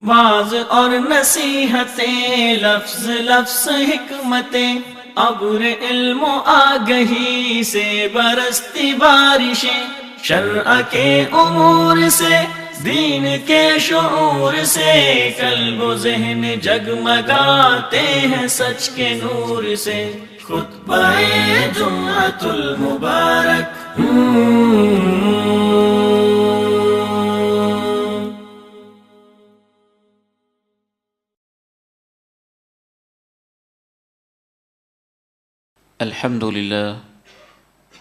Was اور نصیحتیں، لفظ لفظ حکمتیں، ابر علم و آگہی سے برستی بارشیں، شرع کے امور سے، دین کے شعور سے، قلب و ذہن جگمگاتے ہیں سچ کے نور سے۔ خطبہ جمعۃ المبارک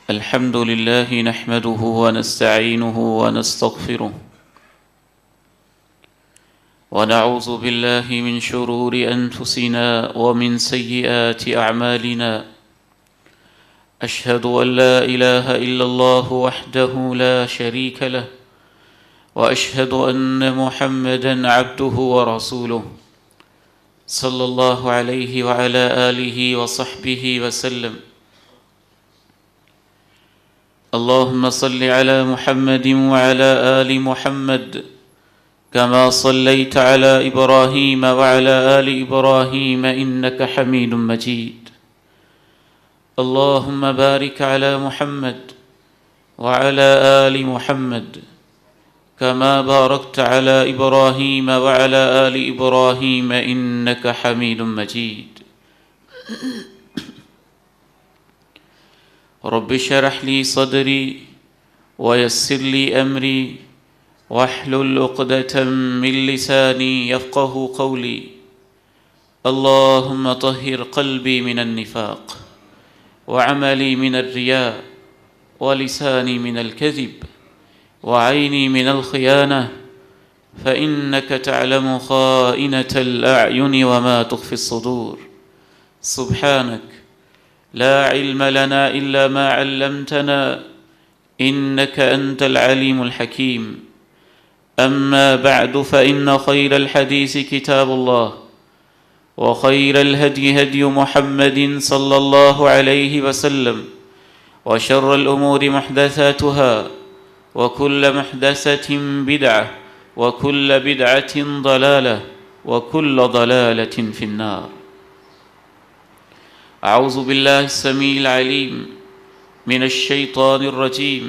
الحمد لله نحمده ونستعينه ونستغفره ونعوذ بالله من شرور أنفسنا ومن سيئات أعمالنا. أشهد أن لا إله إلا الله وحده لا شريك له، وأشهد أن محمدًا عبده ورسوله صلى الله عليه وعلى آله وصحبه وسلم. اللهم صل على محمد وعلى آل محمد كما صليت على إبراهيم وعلى آل إبراهيم إنك حميد مجيد. اللهم بارك على محمد وعلى آل محمد كما باركت على إبراهيم وعلى آل إبراهيم إنك حميد مجيد. رب اشرح لي صدري ويسر لي أمري واحلل عقدة من لساني يفقه قولي. اللهم طهر قلبي من النفاق، وعملي من الرياء، ولساني من الكذب، وعيني من الخيانة، فإنك تعلم خائنة الأعين وما تخفي الصدور. سبحانك لا علم لنا إلا ما علمتنا إنك أنت العليم الحكيم. أما بعد فإن خير الحديث كتاب الله، وخير الهدي هدي محمد صلى الله عليه وسلم، وشر الأمور محدثاتها، وكل محدثة بدعة، وكل بدعة ضلالة، وكل ضلالة في النار. أعوذ بالله السميع العليم من الشيطان الرجيم،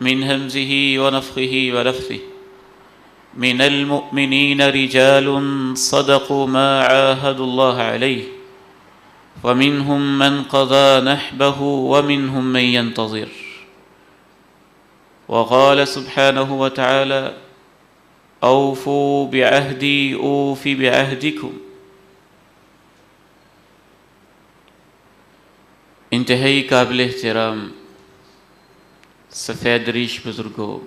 من همزه ونفخه ونفثه. من المؤمنين رجال صدقوا ما عاهدوا الله عليه، فمنهم من قضى نحبه ومنهم من ينتظر. وقال سبحانه وتعالى: أوفوا بعهدي أوف بعهدكم. انتہائی قابل احترام سفید ریش بزرگوں،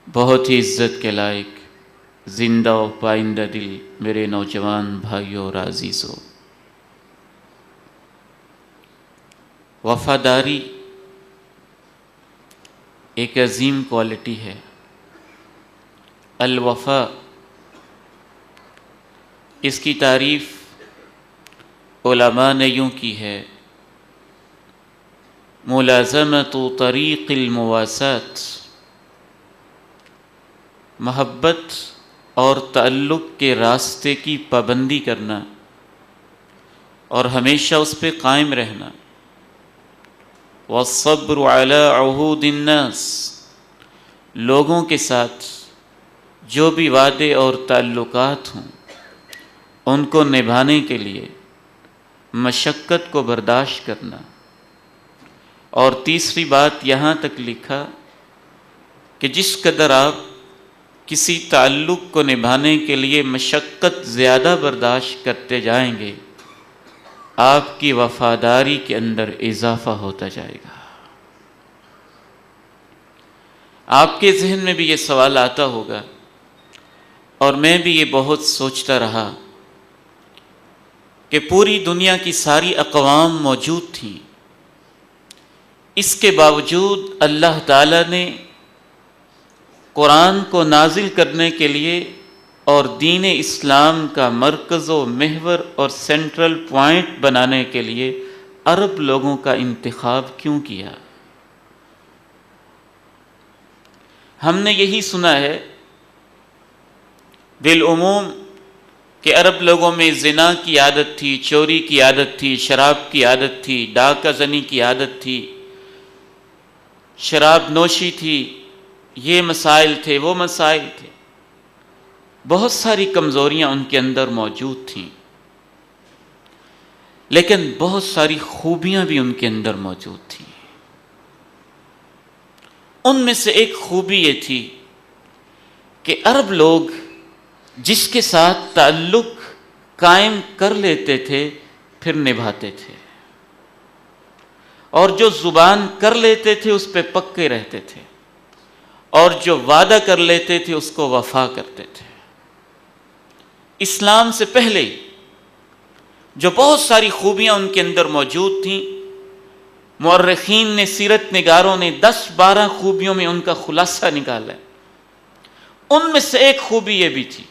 بہت ہی عزت کے لائق زندہ و پائندہ دل میرے نوجوان بھائیوں اور عزیزوں، وفاداری ایک عظیم کوالٹی ہے۔ الوفا، اس کی تعریف علماء نے یوں کی ہے: ملازمت طریق المواسات، محبت اور تعلق کے راستے کی پابندی کرنا اور ہمیشہ اس پہ قائم رہنا۔ والصبر علی عہود الناس، لوگوں کے ساتھ جو بھی وعدے اور تعلقات ہوں ان کو نبھانے کے لیے مشقت کو برداشت کرنا۔ اور تیسری بات یہاں تک لکھا کہ جس قدر آپ کسی تعلق کو نبھانے کے لیے مشقت زیادہ برداشت کرتے جائیں گے، آپ کی وفاداری کے اندر اضافہ ہوتا جائے گا۔ آپ کے ذہن میں بھی یہ سوال آتا ہوگا، اور میں بھی یہ بہت سوچتا رہا، کہ پوری دنیا کی ساری اقوام موجود تھیں، اس کے باوجود اللہ تعالیٰ نے قرآن کو نازل کرنے کے لیے اور دین اسلام کا مرکز و محور اور سینٹرل پوائنٹ بنانے کے لیے عرب لوگوں کا انتخاب کیوں کیا؟ ہم نے یہی سنا ہے بالعموم کہ عرب لوگوں میں زنا کی عادت تھی، چوری کی عادت تھی، شراب کی عادت تھی، ڈاکہ زنی کی عادت تھی، شراب نوشی تھی، یہ مسائل تھے، وہ مسائل تھے، بہت ساری کمزوریاں ان کے اندر موجود تھیں، لیکن بہت ساری خوبیاں بھی ان کے اندر موجود تھیں۔ ان میں سے ایک خوبی یہ تھی کہ عرب لوگ جس کے ساتھ تعلق قائم کر لیتے تھے پھر نبھاتے تھے، اور جو زبان کر لیتے تھے اس پہ پکے رہتے تھے، اور جو وعدہ کر لیتے تھے اس کو وفا کرتے تھے۔ اسلام سے پہلے جو بہت ساری خوبیاں ان کے اندر موجود تھیں، مورخین نے، سیرت نگاروں نے 10-12 خوبیوں میں ان کا خلاصہ نکالا ہے۔ ان میں سے ایک خوبی یہ بھی تھی،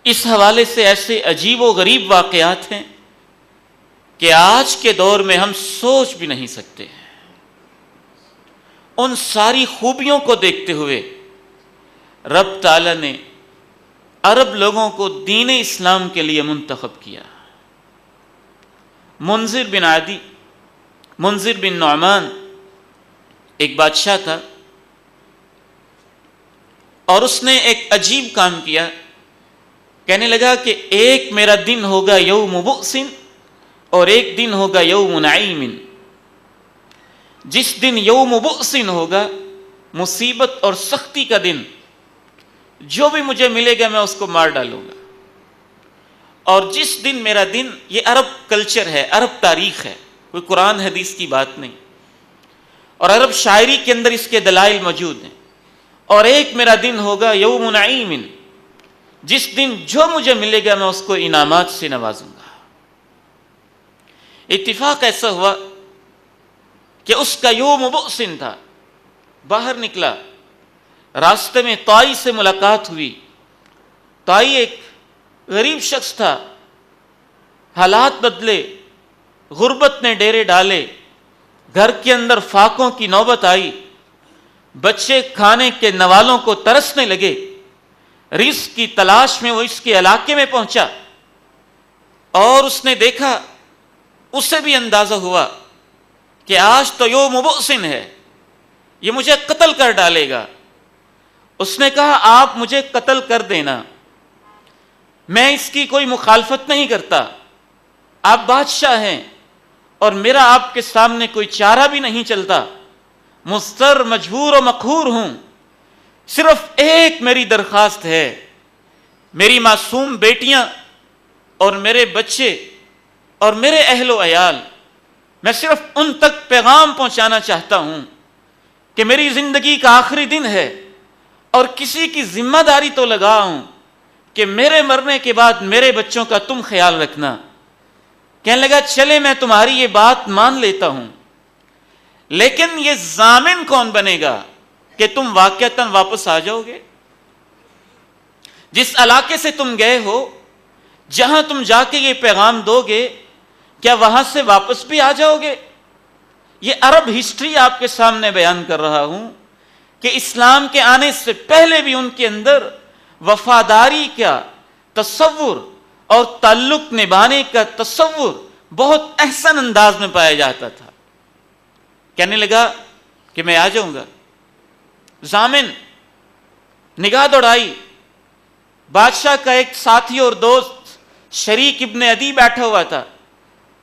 اس حوالے سے ایسے عجیب و غریب واقعات ہیں کہ آج کے دور میں ہم سوچ بھی نہیں سکتے۔ ان ساری خوبیوں کو دیکھتے ہوئے رب تعالی نے عرب لوگوں کو دین اسلام کے لیے منتخب کیا۔ منذر بن نعمان ایک بادشاہ تھا، اور اس نے ایک عجیب کام کیا۔ کہنے لگا کہ ایک میرا دن ہوگا یوم بؤس اور ایک دن ہوگا یوم نعیم۔ جس دن یوم بؤس ہوگا، مصیبت اور سختی کا دن، جو بھی مجھے ملے گا میں اس کو مار ڈالوں گا، اور جس دن میرا دن، یہ عرب کلچر ہے، عرب تاریخ ہے، کوئی قرآن حدیث کی بات نہیں، اور عرب شاعری کے اندر اس کے دلائل موجود ہیں۔ اور ایک میرا دن ہوگا یوم نعیم، جس دن جو مجھے ملے گا میں اس کو انعامات سے نوازوں گا۔ اتفاق ایسا ہوا کہ اس کا یوم بؤس تھا، باہر نکلا، راستے میں طائی سے ملاقات ہوئی۔ طائی ایک غریب شخص تھا، حالات بدلے، غربت نے ڈیرے ڈالے، گھر کے اندر فاقوں کی نوبت آئی، بچے کھانے کے نوالوں کو ترسنے لگے، رزق کی تلاش میں وہ اس کے علاقے میں پہنچا، اور اس نے دیکھا، اسے بھی اندازہ ہوا کہ آج تو یوم بؤس ہے، یہ مجھے قتل کر ڈالے گا۔ اس نے کہا آپ مجھے قتل کر دینا، میں اس کی کوئی مخالفت نہیں کرتا، آپ بادشاہ ہیں اور میرا آپ کے سامنے کوئی چارہ بھی نہیں چلتا، مضطر، مجبور و مقہور ہوں، صرف ایک میری درخواست ہے، میری معصوم بیٹیاں اور میرے بچے اور میرے اہل و عیال، میں صرف ان تک پیغام پہنچانا چاہتا ہوں کہ میری زندگی کا آخری دن ہے، اور کسی کی ذمہ داری تو لگاؤں کہ میرے مرنے کے بعد میرے بچوں کا تم خیال رکھنا۔ کہنے لگا چلے میں تمہاری یہ بات مان لیتا ہوں، لیکن یہ ضامن کون بنے گا کہ تم واقعتاً واپس آ جاؤ گے؟ جس علاقے سے تم گئے ہو، جہاں تم جا کے یہ پیغام دو گے، کیا وہاں سے واپس بھی آ جاؤ گے؟ یہ عرب ہسٹری آپ کے سامنے بیان کر رہا ہوں کہ اسلام کے آنے سے پہلے بھی ان کے اندر وفاداری کا تصور اور تعلق نبھانے کا تصور بہت احسن انداز میں پایا جاتا تھا۔ کہنے لگا کہ میں آ جاؤں گا۔ ضامن نگاہ دوڑائی، بادشاہ کا ایک ساتھی اور دوست شریک ابن عدی بیٹھا ہوا تھا۔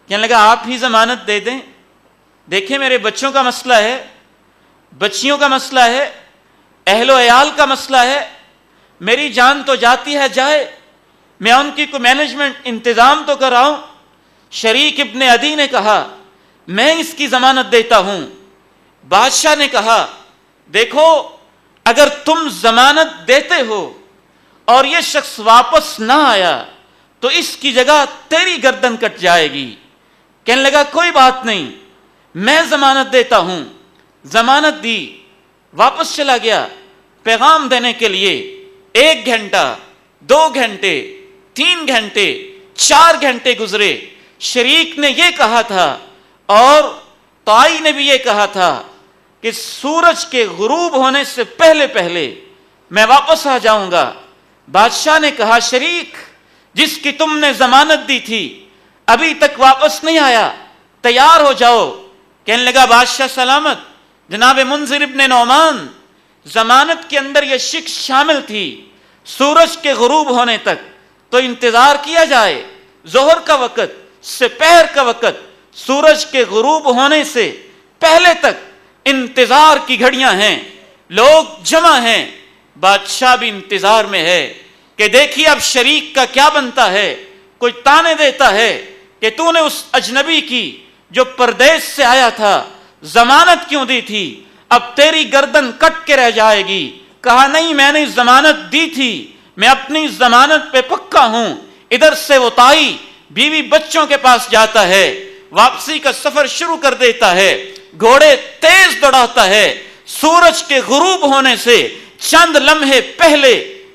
کہنے لگا آپ ہی ضمانت دے دیں، دیکھیں میرے بچوں کا مسئلہ ہے، بچیوں کا مسئلہ ہے، اہل و عیال کا مسئلہ ہے، میری جان تو جاتی ہے جائے، میں ان کی کوئی مینجمنٹ انتظام تو کر رہا ہوں۔ شریک ابن عدی نے کہا میں اس کی ضمانت دیتا ہوں۔ بادشاہ نے کہا دیکھو اگر تم ضمانت دیتے ہو اور یہ شخص واپس نہ آیا تو اس کی جگہ تیری گردن کٹ جائے گی۔ کہنے لگا کوئی بات نہیں، میں ضمانت دیتا ہوں۔ ضمانت دی، واپس چلا گیا پیغام دینے کے لیے۔ 1 گھنٹہ، 2 گھنٹے، 3 گھنٹے، 4 گھنٹے گزرے۔ شریک نے یہ کہا تھا اور طائی نے بھی یہ کہا تھا کہ سورج کے غروب ہونے سے پہلے پہلے میں واپس آ جاؤں گا۔ بادشاہ نے کہا شریک جس کی تم نے ضمانت دی تھی ابھی تک واپس نہیں آیا، تیار ہو جاؤ۔ کہنے لگا بادشاہ سلامت، جناب منذر ابن نعمان، ضمانت کے اندر یہ شک شامل تھی سورج کے غروب ہونے تک تو انتظار کیا جائے، ظہر کا وقت، سپہر کا وقت، سورج کے غروب ہونے سے پہلے تک انتظار کی گھڑیاں ہیں، لوگ جمع ہیں، بادشاہ بھی انتظار میں ہے کہ دیکھیے اب شریک کا کیا بنتا ہے۔ کوئی تانے دیتا ہے کہ تو نے اس اجنبی کی جو پردیس سے آیا تھا ضمانت کیوں دی تھی، اب تیری گردن کٹ کے رہ جائے گی۔ کہا نہیں، میں نے ضمانت دی تھی، میں اپنی ضمانت پہ پکا ہوں۔ ادھر سے وہ تائی بیوی بچوں کے پاس جاتا ہے، واپسی کا سفر شروع کر دیتا ہے، گھوڑے تیز دوڑاتا ہے۔ سورج کے غروب ہونے سے چند لمحے پہلے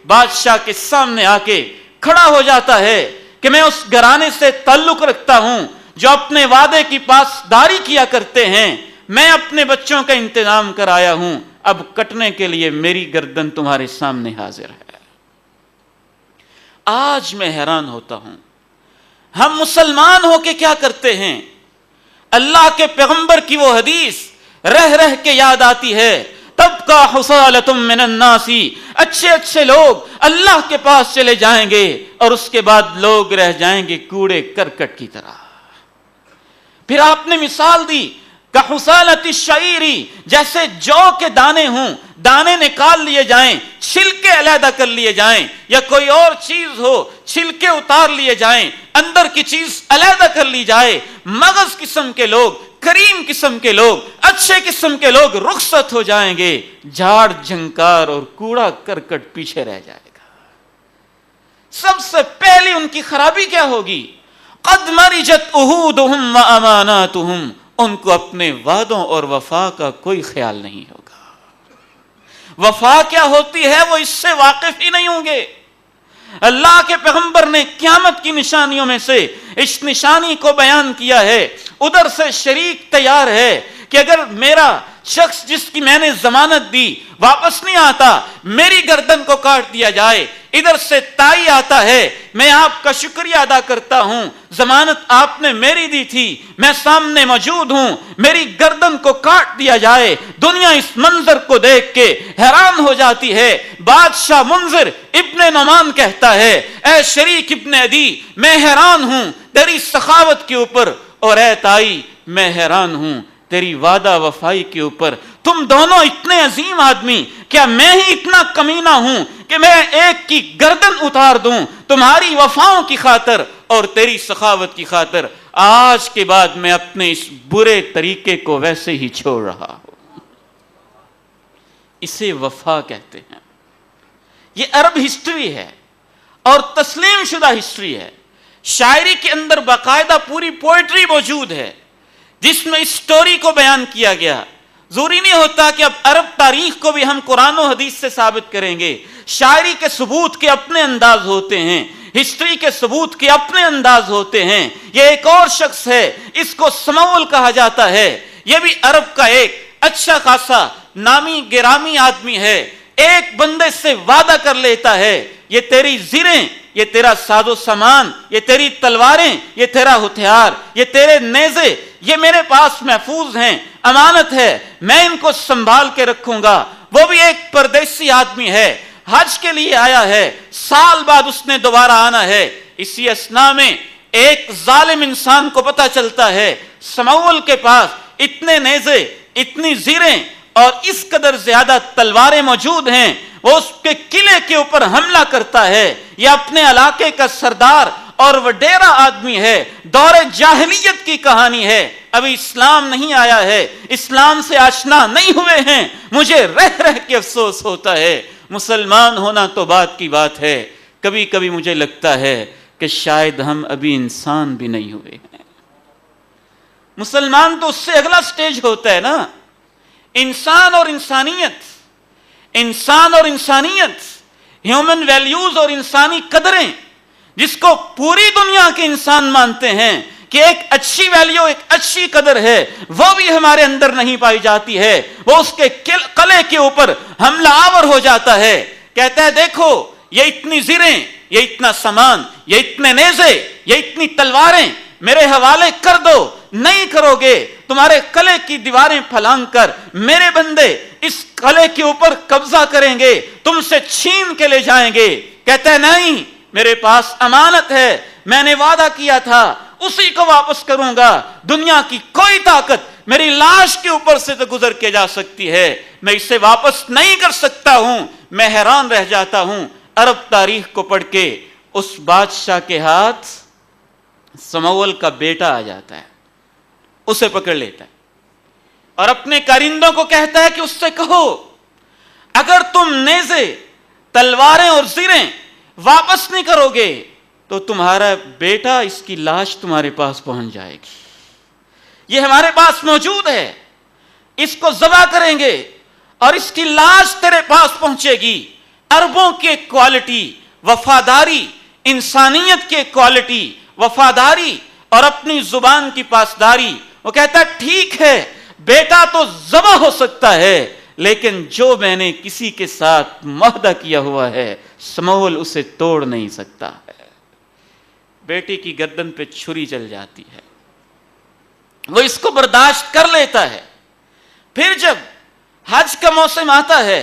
بادشاہ کے سامنے آ کے کھڑا ہو جاتا ہے کہ میں اس گھرانے سے تعلق رکھتا ہوں جو اپنے وعدے کی پاسداری کیا کرتے ہیں، میں اپنے بچوں کا انتظام کرایا ہوں، اب کٹنے کے لیے میری گردن تمہارے سامنے حاضر ہے۔ آج میں حیران ہوتا ہوں ہم مسلمان ہو کے کیا کرتے ہیں۔ اللہ کے پیغمبر کی وہ حدیث رہ رہ کے یاد آتی ہے، تب کا حصالتم من الناس، اچھے اچھے لوگ اللہ کے پاس چلے جائیں گے اور اس کے بعد لوگ رہ جائیں گے کوڑے کرکٹ کی طرح۔ پھر آپ نے مثال دی کحصالۃ الشعیر، جیسے جو کے دانے ہوں، دانے نکال لیے جائیں، چھلکے علیحدہ کر لیے جائیں، یا کوئی اور چیز ہو چھلکے اتار لیے جائیں، اندر کی چیز علیحدہ کر لی جائے، مغز قسم کے لوگ، کریم قسم کے لوگ، اچھے قسم کے لوگ رخصت ہو جائیں گے، جھاڑ جھنکار اور کوڑا کرکٹ پیچھے رہ جائے گا۔ سب سے پہلی ان کی خرابی کیا ہوگی؟ قد مرجت عہودہم واماناتہم، ان کو اپنے وعدوں اور وفا کا کوئی خیال نہیں ہوگا۔ وفا کیا ہوتی ہے وہ اس سے واقف ہی نہیں ہوں گے۔ اللہ کے پیغمبر نے قیامت کی نشانیوں میں سے اس نشانی کو بیان کیا ہے، ادھر سے شریک تیار ہے کہ اگر میرا شخص جس کی میں نے ضمانت دی واپس نہیں آتا، میری گردن کو کاٹ دیا جائے۔ ادھر سے تائی آتا ہے، میں آپ کا شکریہ ادا کرتا ہوں، ضمانت آپ نے میری دی تھی، میں سامنے موجود ہوں، میری گردن کو کاٹ دیا جائے۔ دنیا اس منظر کو دیکھ کے حیران ہو جاتی ہے۔ بادشاہ منذر ابن نعمان کہتا ہے، اے شریک ابن عدی، میں حیران ہوں تیری سخاوت کے اوپر، اور اے تائی میں حیران ہوں تیری وعدہ وفائی کے اوپر۔ تم دونوں اتنے عظیم آدمی، کیا میں ہی اتنا کمینہ ہوں کہ میں ایک کی گردن اتار دوں تمہاری وفاؤں کی خاطر اور تیری سخاوت کی خاطر؟ آج کے بعد میں اپنے اس برے طریقے کو ویسے ہی چھوڑ رہا ہوں۔ اسے وفا کہتے ہیں۔ یہ عرب ہسٹری ہے اور تسلیم شدہ ہسٹری ہے۔ شاعری کے اندر باقاعدہ پوری پوئٹری موجود ہے جس میں اس سٹوری کو بیان کیا گیا۔ ضروری نہیں ہوتا کہ اب عرب تاریخ کو بھی ہم قرآن و حدیث سے ثابت کریں گے۔ شاعری کے ثبوت کے اپنے انداز ہوتے ہیں، ہسٹری کے ثبوت کے اپنے انداز ہوتے ہیں۔ یہ ایک اور شخص ہے، اس کو سمول کہا جاتا ہے، یہ بھی عرب کا ایک اچھا خاصا نامی گرامی آدمی ہے۔ ایک بندے سے وعدہ کر لیتا ہے، یہ تیری زریں، یہ تیرا ساز و سامان، یہ تیری تلواریں، یہ تیرا ہتھیار، یہ تیرے نیزے، یہ میرے پاس محفوظ ہیں، امانت ہے، میں ان کو سنبھال کے رکھوں گا۔ وہ بھی ایک پردیسی آدمی ہے، حج کے لیے آیا ہے، سال بعد اس نے دوبارہ آنا ہے۔ اسی اثناء میں ایک ظالم انسان کو پتہ چلتا ہے سمول کے پاس اتنے نیزے، اتنی زیریں اور اس قدر زیادہ تلواریں موجود ہیں، وہ اس کے قلعے کے اوپر حملہ کرتا ہے۔ یہ اپنے علاقے کا سردار اور وڈیرا آدمی ہے، دور جاہلیت کی کہانی ہے، ابھی اسلام نہیں آیا ہے، اسلام سے آشنا نہیں ہوئے ہیں۔ مجھے رہ رہ کے افسوس ہوتا ہے، مسلمان ہونا تو بات کی بات ہے، کبھی کبھی مجھے لگتا ہے کہ شاید ہم ابھی انسان بھی نہیں ہوئے ہیں۔ مسلمان تو اس سے اگلا سٹیج ہوتا ہے نا، انسان اور انسانیت، انسان اور انسانیت، ہیومن ویلیوز اور انسانی قدریں، جس کو پوری دنیا کے انسان مانتے ہیں کہ ایک اچھی ویلیو، ایک اچھی قدر ہے، وہ بھی ہمارے اندر نہیں پائی جاتی ہے۔ وہ اس کے قلعے کے اوپر حملہ آور ہو جاتا ہے، کہتا ہے دیکھو یہ اتنی زریں، یہ اتنا سامان، یہ اتنے نیزے، یہ اتنی تلواریں میرے حوالے کر دو، نہیں کرو گے تمہارے قلعے کی دیواریں پھلانگ کر میرے بندے اس قلعے کے اوپر قبضہ کریں گے، تم سے چھین کے لے جائیں گے۔ کہتا ہے نہیں، میرے پاس امانت ہے، میں نے وعدہ کیا تھا اسی کو واپس کروں گا، دنیا کی کوئی طاقت میری لاش کے اوپر سے تو گزر کے جا سکتی ہے، میں اسے واپس نہیں کر سکتا ہوں۔ میں حیران رہ جاتا ہوں، عرب تاریخ کو پڑھ کے اس بادشاہ کے ہاتھ سمول کا بیٹا آ جاتا ہے، اسے پکڑ لیتا ہے اور اپنے کارندوں کو کہتا ہے کہ اس سے کہو اگر تم نیزے، تلواریں اور زریں واپس نہیں کرو گے تو تمہارا بیٹا، اس کی لاش تمہارے پاس پہنچ جائے گی، یہ ہمارے پاس موجود ہے، اس کو ذبح کریں گے اور اس کی لاش تیرے پاس پہنچے گی۔ عربوں کی کوالٹی وفاداری، انسانیت کی کوالٹی وفاداری اور اپنی زبان کی پاسداری۔ وہ کہتا ہے ٹھیک ہے بیٹا تو ذبح ہو سکتا ہے، لیکن جو میں نے کسی کے ساتھ معاہدہ کیا ہوا ہے سمول اسے توڑ نہیں سکتا ہے۔ بیٹے کی گردن پہ چھری چل جاتی ہے، وہ اس کو برداشت کر لیتا ہے۔ پھر جب حج کا موسم آتا ہے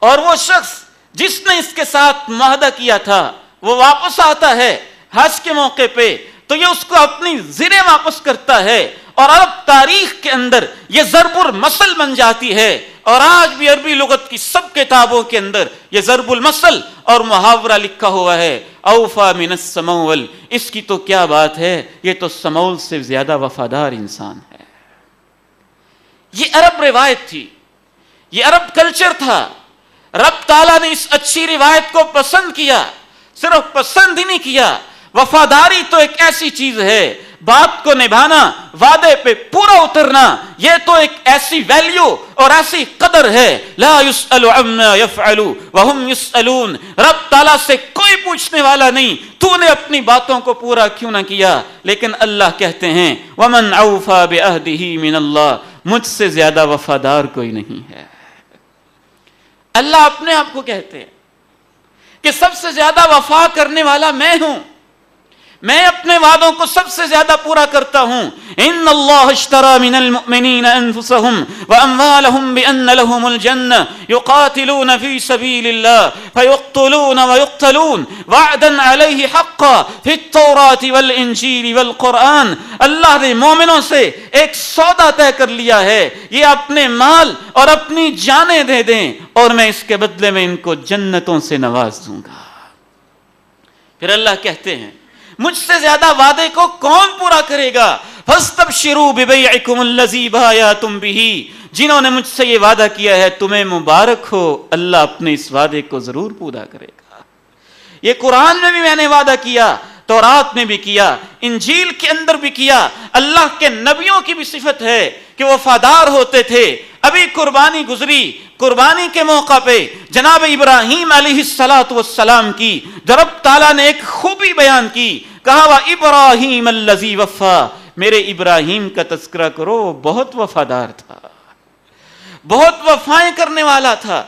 اور وہ شخص جس نے اس کے ساتھ معاہدہ کیا تھا وہ واپس آتا ہے حج کے موقع پہ، تو یہ اس کو اپنی زریں واپس کرتا ہے، اور عرب تاریخ کے اندر یہ ضرب المثل بن جاتی ہے، اور آج بھی عربی لغت کی سب کتابوں کے اندر یہ ضرب المثل اور محاورہ لکھا ہوا ہے، اوفا من السمول، اس کی تو کیا بات ہے، یہ تو سمول سے زیادہ وفادار انسان ہے۔ یہ عرب روایت تھی، یہ عرب کلچر تھا۔ رب تعالیٰ نے اس اچھی روایت کو پسند کیا، صرف پسند ہی نہیں کیا، وفاداری تو ایک ایسی چیز ہے، بات کو نبھانا، وعدے پہ پورا اترنا، یہ تو ایک ایسی ویلیو اور ایسی قدر ہے۔ لا يسأل عما يفعل وهم يسألون، رب تعالیٰ سے کوئی پوچھنے والا نہیں تو نے اپنی باتوں کو پورا کیوں نہ کیا، لیکن اللہ کہتے ہیں ومن اوفى بعهده من اللہ، مجھ سے زیادہ وفادار کوئی نہیں ہے۔ اللہ اپنے آپ کو کہتے ہیں کہ سب سے زیادہ وفا کرنے والا میں ہوں، میں اپنے وعدوں کو سب سے زیادہ پورا کرتا ہوں۔ ان اللہ اشترى من المؤمنین انفسهم واموالهم بان لهم الجنہ یقاتلون فی سبیل اللہ فیقتلون ویقتلون وعدا علیہ حقا فی التوراۃ والانجیل والقرآن۔ اللہ نے مومنوں سے ایک سودا طے کر لیا ہے، یہ اپنے مال اور اپنی جانیں دے دیں اور میں اس کے بدلے میں ان کو جنتوں سے نواز دوں گا۔ پھر اللہ کہتے ہیں مجھ سے زیادہ وعدے کو کون پورا کرے گا؟ فاستبشروا ببیعکم الذی بایعتم بہ، جنہوں نے مجھ سے یہ وعدہ کیا ہے تمہیں مبارک ہو، اللہ اپنے اس وعدے کو ضرور پورا کرے گا۔ یہ قرآن میں بھی میں نے وعدہ کیا، تورات میں بھی کیا، انجیل کے اندر بھی کیا۔ اللہ کے نبیوں کی بھی صفت ہے کہ وفادار ہوتے تھے۔ ابھی قربانی گزری، قربانی کے موقع پہ جناب ابراہیم علیہ السلام کی رب تعالیٰ نے ایک خوبی بیان کی، کہا وَإِبْرَاهِيمَ الَّذِي وَفَّى، میرے ابراہیم کا تذکرہ کرو، وہ بہت وفادار تھا، بہت وفائیں کرنے والا تھا۔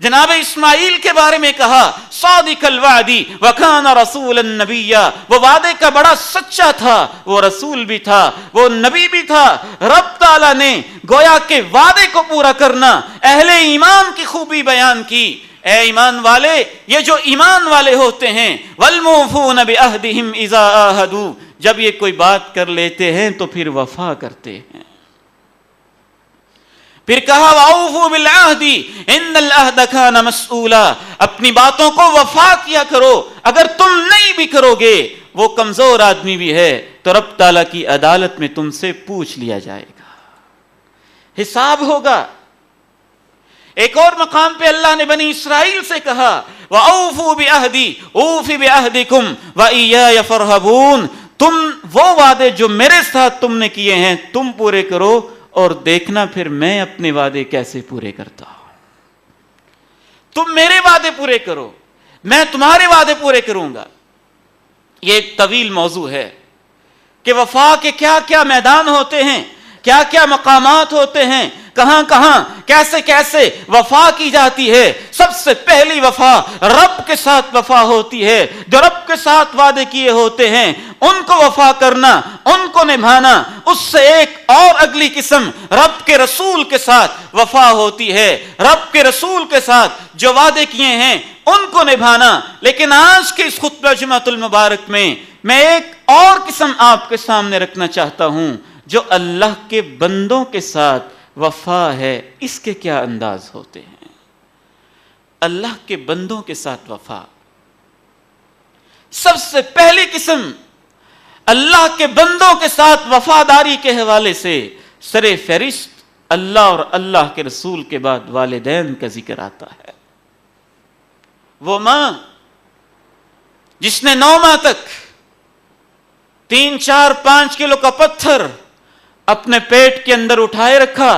جناب اسماعیل کے بارے میں کہا صادق الوعد وکان رسولا نبیا، وہ وعدے کا بڑا سچا تھا، وہ رسول بھی تھا، وہ نبی بھی تھا۔ رب تعالیٰ نے گویا کہ وعدے کو پورا کرنا، اہل ایمان کی خوبی بیان کی۔ اے ایمان والے، یہ جو ایمان والے ہوتے ہیں والموفون بعہدہم اذا عاہدوا، جب یہ کوئی بات کر لیتے ہیں تو پھر وفا کرتے ہیں۔ پھر کہا وَأَوْفُوا بِالْعَهْدِ إِنَّ الْعَهْدَ كَانَ مَسْئُولًا، اپنی باتوں کو وفا کیا کرو، اگر تم نہیں بھی کرو گے، وہ کمزور آدمی بھی ہے تو رب تعالیٰ کی عدالت میں تم سے پوچھ لیا جائے گا، حساب ہوگا۔ ایک اور مقام پہ اللہ نے بنی اسرائیل سے کہا وَأَوْفُوا بِعَهْدِي أُوفِ بِعَهْدِكُمْ وَإِيَّايَ فَارْهَبُونَ، تم وہ وعدے جو میرے ساتھ تم نے کیے ہیں تم پورے کرو، اور دیکھنا پھر میں اپنے وعدے کیسے پورے کرتا ہوں۔ تم میرے وعدے پورے کرو، میں تمہارے وعدے پورے کروں گا۔ یہ ایک طویل موضوع ہے کہ وفا کے کیا کیا میدان ہوتے ہیں، کیا کیا مقامات ہوتے ہیں، کہاں کہاں کیسے کیسے وفا کی جاتی ہے۔ سب سے پہلی وفا رب کے ساتھ وفا ہوتی ہے۔ جو رب کے ساتھ وعدے کیے ہوتے ہیں ان کو وفا کرنا، ان کو نبھانا۔ اس سے ایک اور اگلی قسم رب کے رسول کے ساتھ وفا ہوتی ہے، رب کے رسول کے ساتھ جو وعدے کیے ہیں ان کو نبھانا۔ لیکن آج کے اس خطبہ جمعۃ المبارک میں ایک اور قسم آپ کے سامنے رکھنا چاہتا ہوں، جو اللہ کے بندوں کے ساتھ وفا ہے۔ اس کے کیا انداز ہوتے ہیں؟ اللہ کے بندوں کے ساتھ وفا، سب سے پہلی قسم اللہ کے بندوں کے ساتھ وفاداری کے حوالے سے سر فہرست اللہ اور اللہ کے رسول کے بعد والدین کا ذکر آتا ہے۔ وہ ماں جس نے 9 ماہ تک 3, 4, 5 کلو کا پتھر اپنے پیٹ کے اندر اٹھائے رکھا،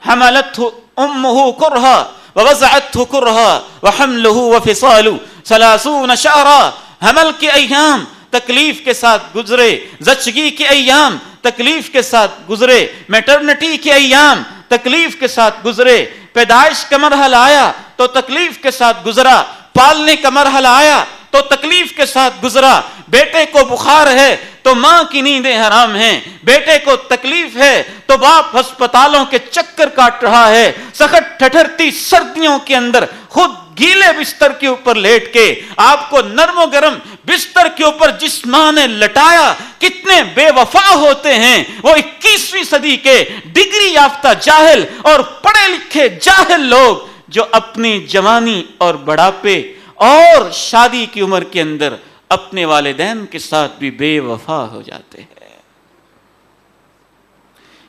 حملتہ امہ کرہا ووضعتہ کرہا وحملہ وفصالہ 30 شہرا۔ حمل کے ایام تکلیف کے ساتھ گزرے، زچگی کے ایام تکلیف کے ساتھ گزرے، میٹرنٹی کے ایام تکلیف کے ساتھ گزرے، پیدائش کا مرحلہ آیا تو تکلیف کے ساتھ گزرا، پالنے کا مرحلہ آیا تو تکلیف کے ساتھ گزرا۔ بیٹے کو بخار ہے تو ماں کی نیندیں حرام ہیں، بیٹے کو تکلیف ہے تو باپ ہسپتالوں کے چکر کاٹ رہا ہے، سخت ٹھٹھرتی سردیوں کے اندر خود گیلے بستر کے اوپر لیٹ کے آپ کو نرم و گرم بستر کے اوپر جس ماں نے لٹایا۔ کتنے بے وفا ہوتے ہیں وہ 21ویں صدی کے ڈگری یافتہ جاہل اور پڑھے لکھے جاہل لوگ، جو اپنی جوانی اور بڑھاپے اور شادی کی عمر کے اندر اپنے والدین کے ساتھ بھی بے وفا ہو جاتے ہیں۔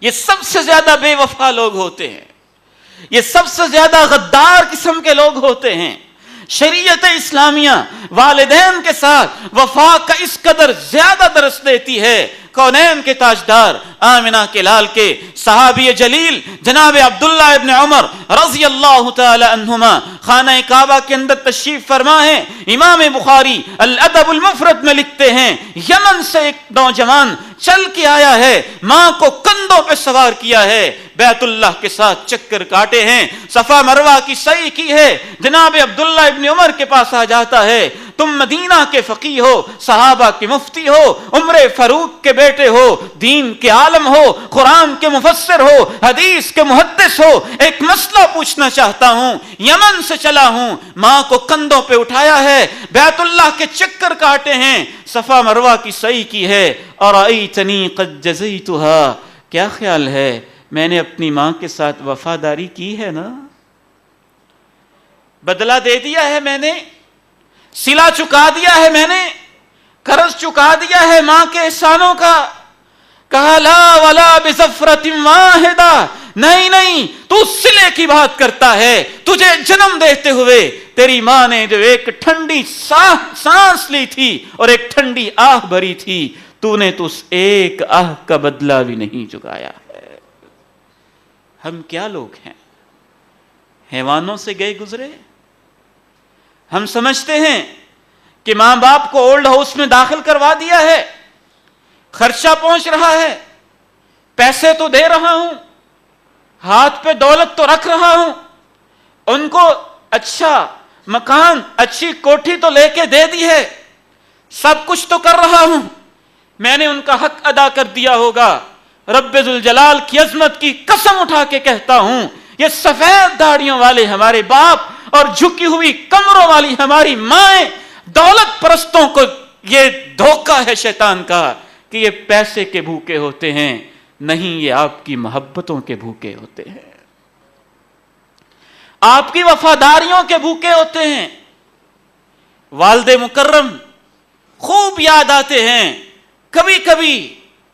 یہ سب سے زیادہ بے وفا لوگ ہوتے ہیں، یہ سب سے زیادہ غدار قسم کے لوگ ہوتے ہیں۔ شریعت اسلامیہ والدین کے ساتھ وفا کا اس قدر زیادہ درس دیتی ہے۔ کونین کے تاجدار، آمنہ کے لال کے صحابی جلیل جناب عبداللہ ابن عمر رضی اللہ تعالی عنہما خانہ کعبہ کے اندر تشریف فرما ہے۔ امام بخاری الادب المفرد میں لکھتے ہیں، یمن سے ایک نوجوان چل کے آیا ہے، ماں کو کندھوں پہ سوار کیا ہے، بیت اللہ کے ساتھ چکر کاٹے ہیں، صفا مروہ کی سعی کی ہے۔ جناب عبداللہ ابن عمر کے پاس آ جاتا ہے، تم مدینہ کے فقیہ ہو، صحابہ کے مفتی ہو، عمر فاروق کے بیٹے ہو، دین کے عالم ہو، قرآن کے مفسر ہو، حدیث کے محدث ہو، ایک مسئلہ پوچھنا چاہتا ہوں۔ یمن سے چلا ہوں، ماں کو کندھوں پہ اٹھایا ہے، بیت اللہ کے چکر کاٹے ہیں، صفا مروہ کی سعی کی ہے، اور ارأیتنی قد جزیتھا، کیا خیال ہے میں نے اپنی ماں کے ساتھ وفاداری کی ہے نا؟ بدلہ دے دیا ہے میں نے، صلہ چکا دیا ہے میں نے، قرض چکا دیا ہے ماں کے احسانوں کا۔ کہا لا ولا بزفرۃ واحدہ، نہیں نہیں، تو صلے کی بات کرتا ہے۔ تجھے جنم دیتے ہوئے تیری ماں نے جو ایک ٹھنڈی سانس لی تھی اور ایک ٹھنڈی آہ بھری تھی، تو نے تو اس ایک آہ کا بدلہ بھی نہیں چکایا ہے۔ ہم کیا لوگ ہیں؟ حیوانوں سے گئے گزرے؟ ہم سمجھتے ہیں کہ ماں باپ کو اولڈ ہاؤس میں داخل کروا دیا ہے، خرچہ پہنچ رہا ہے، پیسے تو دے رہا ہوں، ہاتھ پہ دولت تو رکھ رہا ہوں، ان کو اچھا مکان، اچھی کوٹھی تو لے کے دے دی ہے، سب کچھ تو کر رہا ہوں، میں نے ان کا حق ادا کر دیا ہوگا۔ رب ذوالجلال کی عظمت کی قسم اٹھا کے کہتا ہوں، یہ سفید داڑیوں والے ہمارے باپ اور جھکی ہوئی کمروں والی ہماری مائیں، دولت پرستوں کو یہ دھوکہ ہے شیطان کا کہ یہ پیسے کے بھوکے ہوتے ہیں، نہیں، یہ آپ کی محبتوں کے بھوکے ہوتے ہیں، آپ کی وفاداریوں کے بھوکے ہوتے ہیں۔ والد مکرم خوب یاد آتے ہیں، کبھی کبھی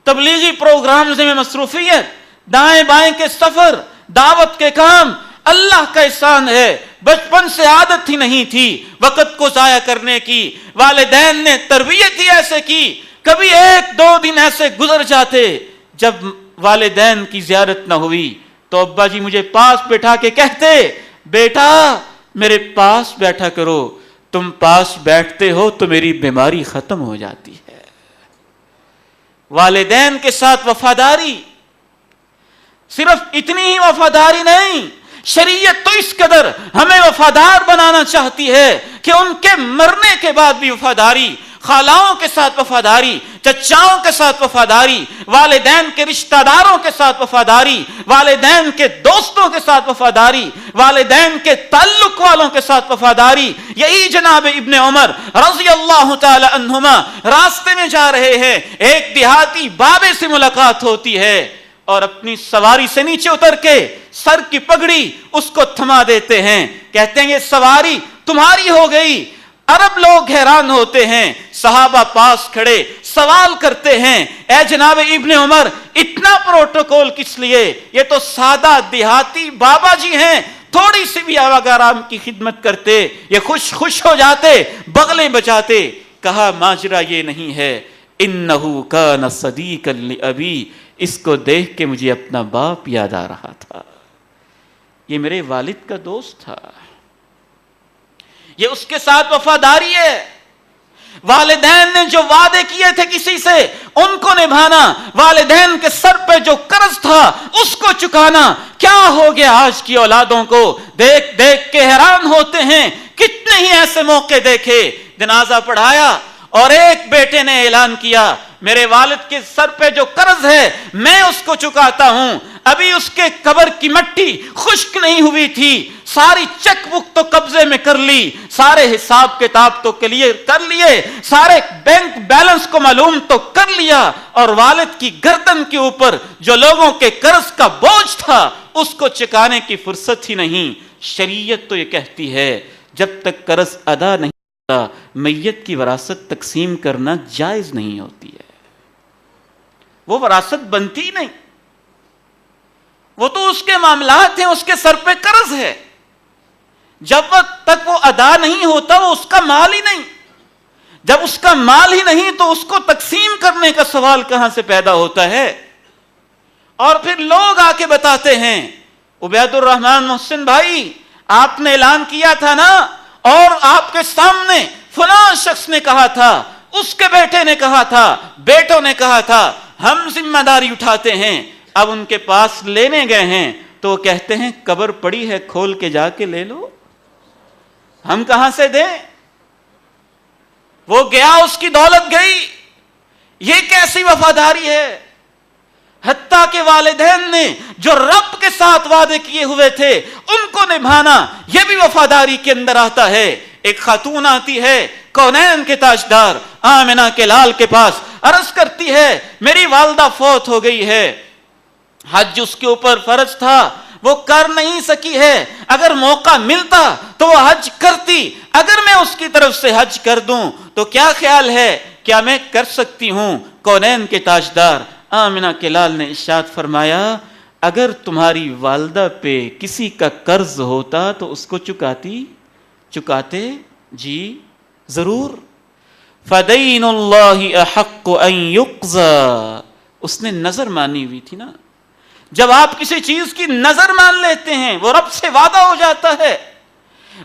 تبلیغی پروگرامز میں مصروفیت، دائیں بائیں کے سفر، دعوت کے کام، اللہ کا احسان ہے، بچپن سے عادت ہی نہیں تھی وقت کو ضائع کرنے کی، والدین نے تربیت ہی ایسے کی، کبھی 1-2 دن ایسے گزر جاتے جب والدین کی زیارت نہ ہوئی تو ابا جی مجھے پاس بٹھا کے کہتے، بیٹا میرے پاس بیٹھا کرو، تم پاس بیٹھتے ہو تو میری بیماری ختم ہو جاتی ہے۔ والدین کے ساتھ وفاداری، صرف اتنی ہی وفاداری نہیں، شریعت تو اس قدر ہمیں وفادار بنانا چاہتی ہے کہ ان کے مرنے کے بعد بھی وفاداری، خالاؤں کے ساتھ وفاداری، چچاؤں کے ساتھ وفاداری، والدین کے رشتہ داروں کے ساتھ وفاداری، والدین کے دوستوں کے ساتھ وفاداری، والدین کے تعلق والوں کے ساتھ وفاداری۔ یہی جناب ابن عمر رضی اللہ تعالی عنہما راستے میں جا رہے ہیں، ایک دیہاتی بابے سے ملاقات ہوتی ہے اور اپنی سواری سے نیچے اتر کے سر کی پگڑی اس کو تھما دیتے ہیں، کہتے ہیں یہ سواری تمہاری ہو گئی۔ عرب لوگ حیران ہوتے ہیں، صحابہ پاس کھڑے سوال کرتے ہیں، اے جناب ابن عمر اتنا پروٹوکول کس لیے؟ یہ تو سادہ دیہاتی بابا جی ہیں، تھوڑی سی بھی آوارام کی خدمت کرتے یہ خوش ہو جاتے، بغلیں بجاتے۔ کہا ماجرا یہ نہیں ہے، انہو کان صدیقا لابی، اس کو دیکھ کے مجھے اپنا باپ یاد آ رہا تھا، یہ میرے والد کا دوست تھا، یہ اس کے ساتھ وفاداری ہے۔ والدین نے جو وعدے کیے تھے کسی سے ان کو نبھانا، والدین کے سر پہ جو قرض تھا اس کو چکانا۔ کیا ہو گیا آج کی اولادوں کو؟ دیکھ دیکھ کے حیران ہوتے ہیں، کتنے ہی ایسے موقع دیکھے، جنازہ پڑھایا اور ایک بیٹے نے اعلان کیا میرے والد کے سر پہ جو قرض ہے میں اس کو چکاتا ہوں۔ ابھی اس کے قبر کی مٹی خشک نہیں ہوئی تھی، ساری چیک بک تو قبضے میں کر لی، سارے حساب کتاب تو کلیئر کر لیے، سارے بینک بیلنس کو معلوم تو کر لیا، اور والد کی گردن کے اوپر جو لوگوں کے قرض کا بوجھ تھا اس کو چکانے کی فرصت ہی نہیں۔ شریعت تو یہ کہتی ہے جب تک قرض ادا نہیں ہوتا میت کی وراثت تقسیم کرنا جائز نہیں ہوتی ہے، وہ وراثت بنتی نہیں، وہ تو اس کے معاملات ہیں، اس کے سر پہ قرض ہے، جب تک وہ ادا نہیں ہوتا وہ اس کا مال ہی نہیں، جب اس کا مال ہی نہیں تو اس کو تقسیم کرنے کا سوال کہاں سے پیدا ہوتا ہے؟ اور پھر لوگ آ کے بتاتے ہیں عبید الرحمن محسن بھائی آپ نے اعلان کیا تھا نا، اور آپ کے سامنے فلاں شخص نے کہا تھا، اس کے بیٹے نے کہا تھا، بیٹوں نے کہا تھا، ہم ذمہ داری اٹھاتے ہیں۔ اب ان کے پاس لینے گئے ہیں تو وہ کہتے ہیں قبر پڑی ہے کھول کے جا کے لے لو، ہم کہاں سے دیں؟ وہ گیا، اس کی دولت گئی، یہ کیسی وفاداری ہے؟ حتیٰ کہ والدین نے جو رب کے ساتھ وعدے کیے ہوئے تھے ان کو نبھانا یہ بھی وفاداری کے اندر آتا ہے۔ ایک خاتون آتی ہے کونین کے تاجدار آمنہ کے لال کے پاس، عرض کرتی ہے میری والدہ فوت ہو گئی ہے، حج اس کے اوپر فرض تھا وہ کر نہیں سکی ہے، اگر موقع ملتا تو وہ حج کرتی، اگر میں اس کی طرف سے حج کر دوں تو کیا خیال ہے، کیا میں کر سکتی ہوں؟ کونین کے تاجدار آمنہ کے لال نے ارشاد فرمایا اگر تمہاری والدہ پہ کسی کا قرض ہوتا تو اس کو چکاتے؟ جی ضرور۔ فَدَيْنُ اللَّهِ أَحَقُّ أَن يُقْضَى، اس نے نظر مانی ہوئی تھی نا، جب آپ کسی چیز کی نظر مان لیتے ہیں وہ رب سے وعدہ ہو جاتا ہے۔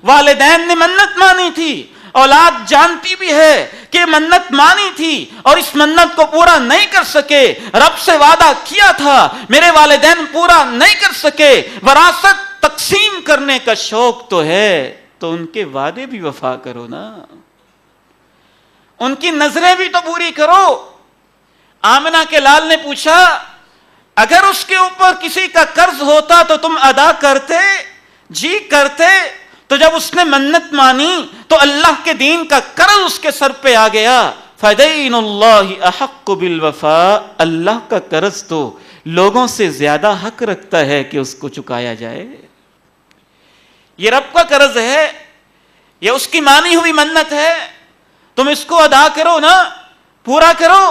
والدین نے منت مانی تھی، اولاد جانتی بھی ہے کہ منت مانی تھی اور اس منت کو پورا نہیں کر سکے، رب سے وعدہ کیا تھا میرے والدین پورا نہیں کر سکے، وراثت تقسیم کرنے کا شوق تو ہے تو ان کے وعدے بھی وفا کرو نا، ان کی نظریں بھی تو پوری کرو۔ آمنہ کے لال نے پوچھا اگر اس کے اوپر کسی کا قرض ہوتا تو تم ادا کرتے؟ جی کرتے۔ تو جب اس نے منت مانی تو اللہ کے دین کا قرض اس کے سر پہ آ گیا۔ فَدَيْنُ اللَّهِ أَحَقُّ بِالْوَفَاءِ، اللہ کا قرض تو لوگوں سے زیادہ حق رکھتا ہے کہ اس کو چکایا جائے۔ یہ رب کا قرض ہے، یہ اس کی مانی ہوئی منت ہے، تم اس کو ادا کرو نا، پورا کرو۔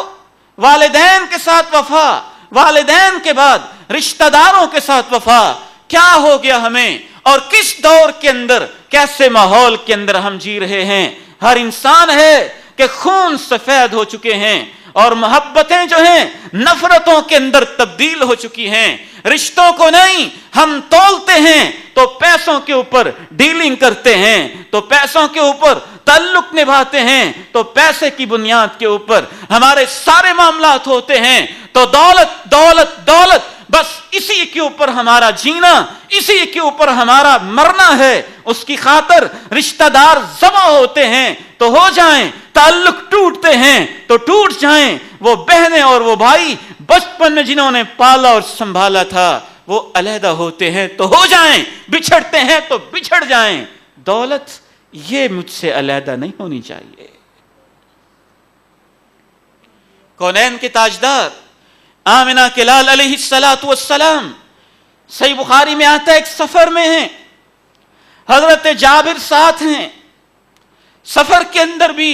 والدین کے ساتھ وفا، والدین کے بعد رشتہ داروں کے ساتھ وفا۔ کیا ہو گیا ہمیں اور کس دور کے اندر، کیسے ماحول کے اندر ہم جی رہے ہیں؟ ہر انسان ہے کہ خون سفید ہو چکے ہیں اور محبتیں جو ہیں نفرتوں کے اندر تبدیل ہو چکی ہیں۔ رشتوں کو نہیں ہم تولتے ہیں تو پیسوں کے اوپر ڈیلنگ کرتے ہیں، تو پیسوں کے اوپر تعلق نبھاتے ہیں، تو پیسے کی بنیاد کے اوپر ہمارے سارے معاملات ہوتے ہیں، تو دولت دولت دولت بس اسی کے اوپر ہمارا جینا، اسی کے اوپر ہمارا مرنا ہے، اس کی خاطر رشتہ دار ذبح ہوتے ہیں تو ہو جائیں، تعلق ٹوٹتے ہیں تو ٹوٹ جائیں، وہ بہنیں اور وہ بھائی بچپن میں جنہوں نے پالا اور سنبھالا تھا وہ علیحدہ ہوتے ہیں تو ہو جائیں، بچھڑتے ہیں تو بچھڑ جائیں، دولت یہ مجھ سے علیحدہ نہیں ہونی چاہیے۔ کونین کے تاجدار آمنہ کے لال علیہ السلام، صحیح بخاری میں آتا ہے ایک سفر میں ہیں، حضرت جابر ساتھ ہیں، سفر کے اندر بھی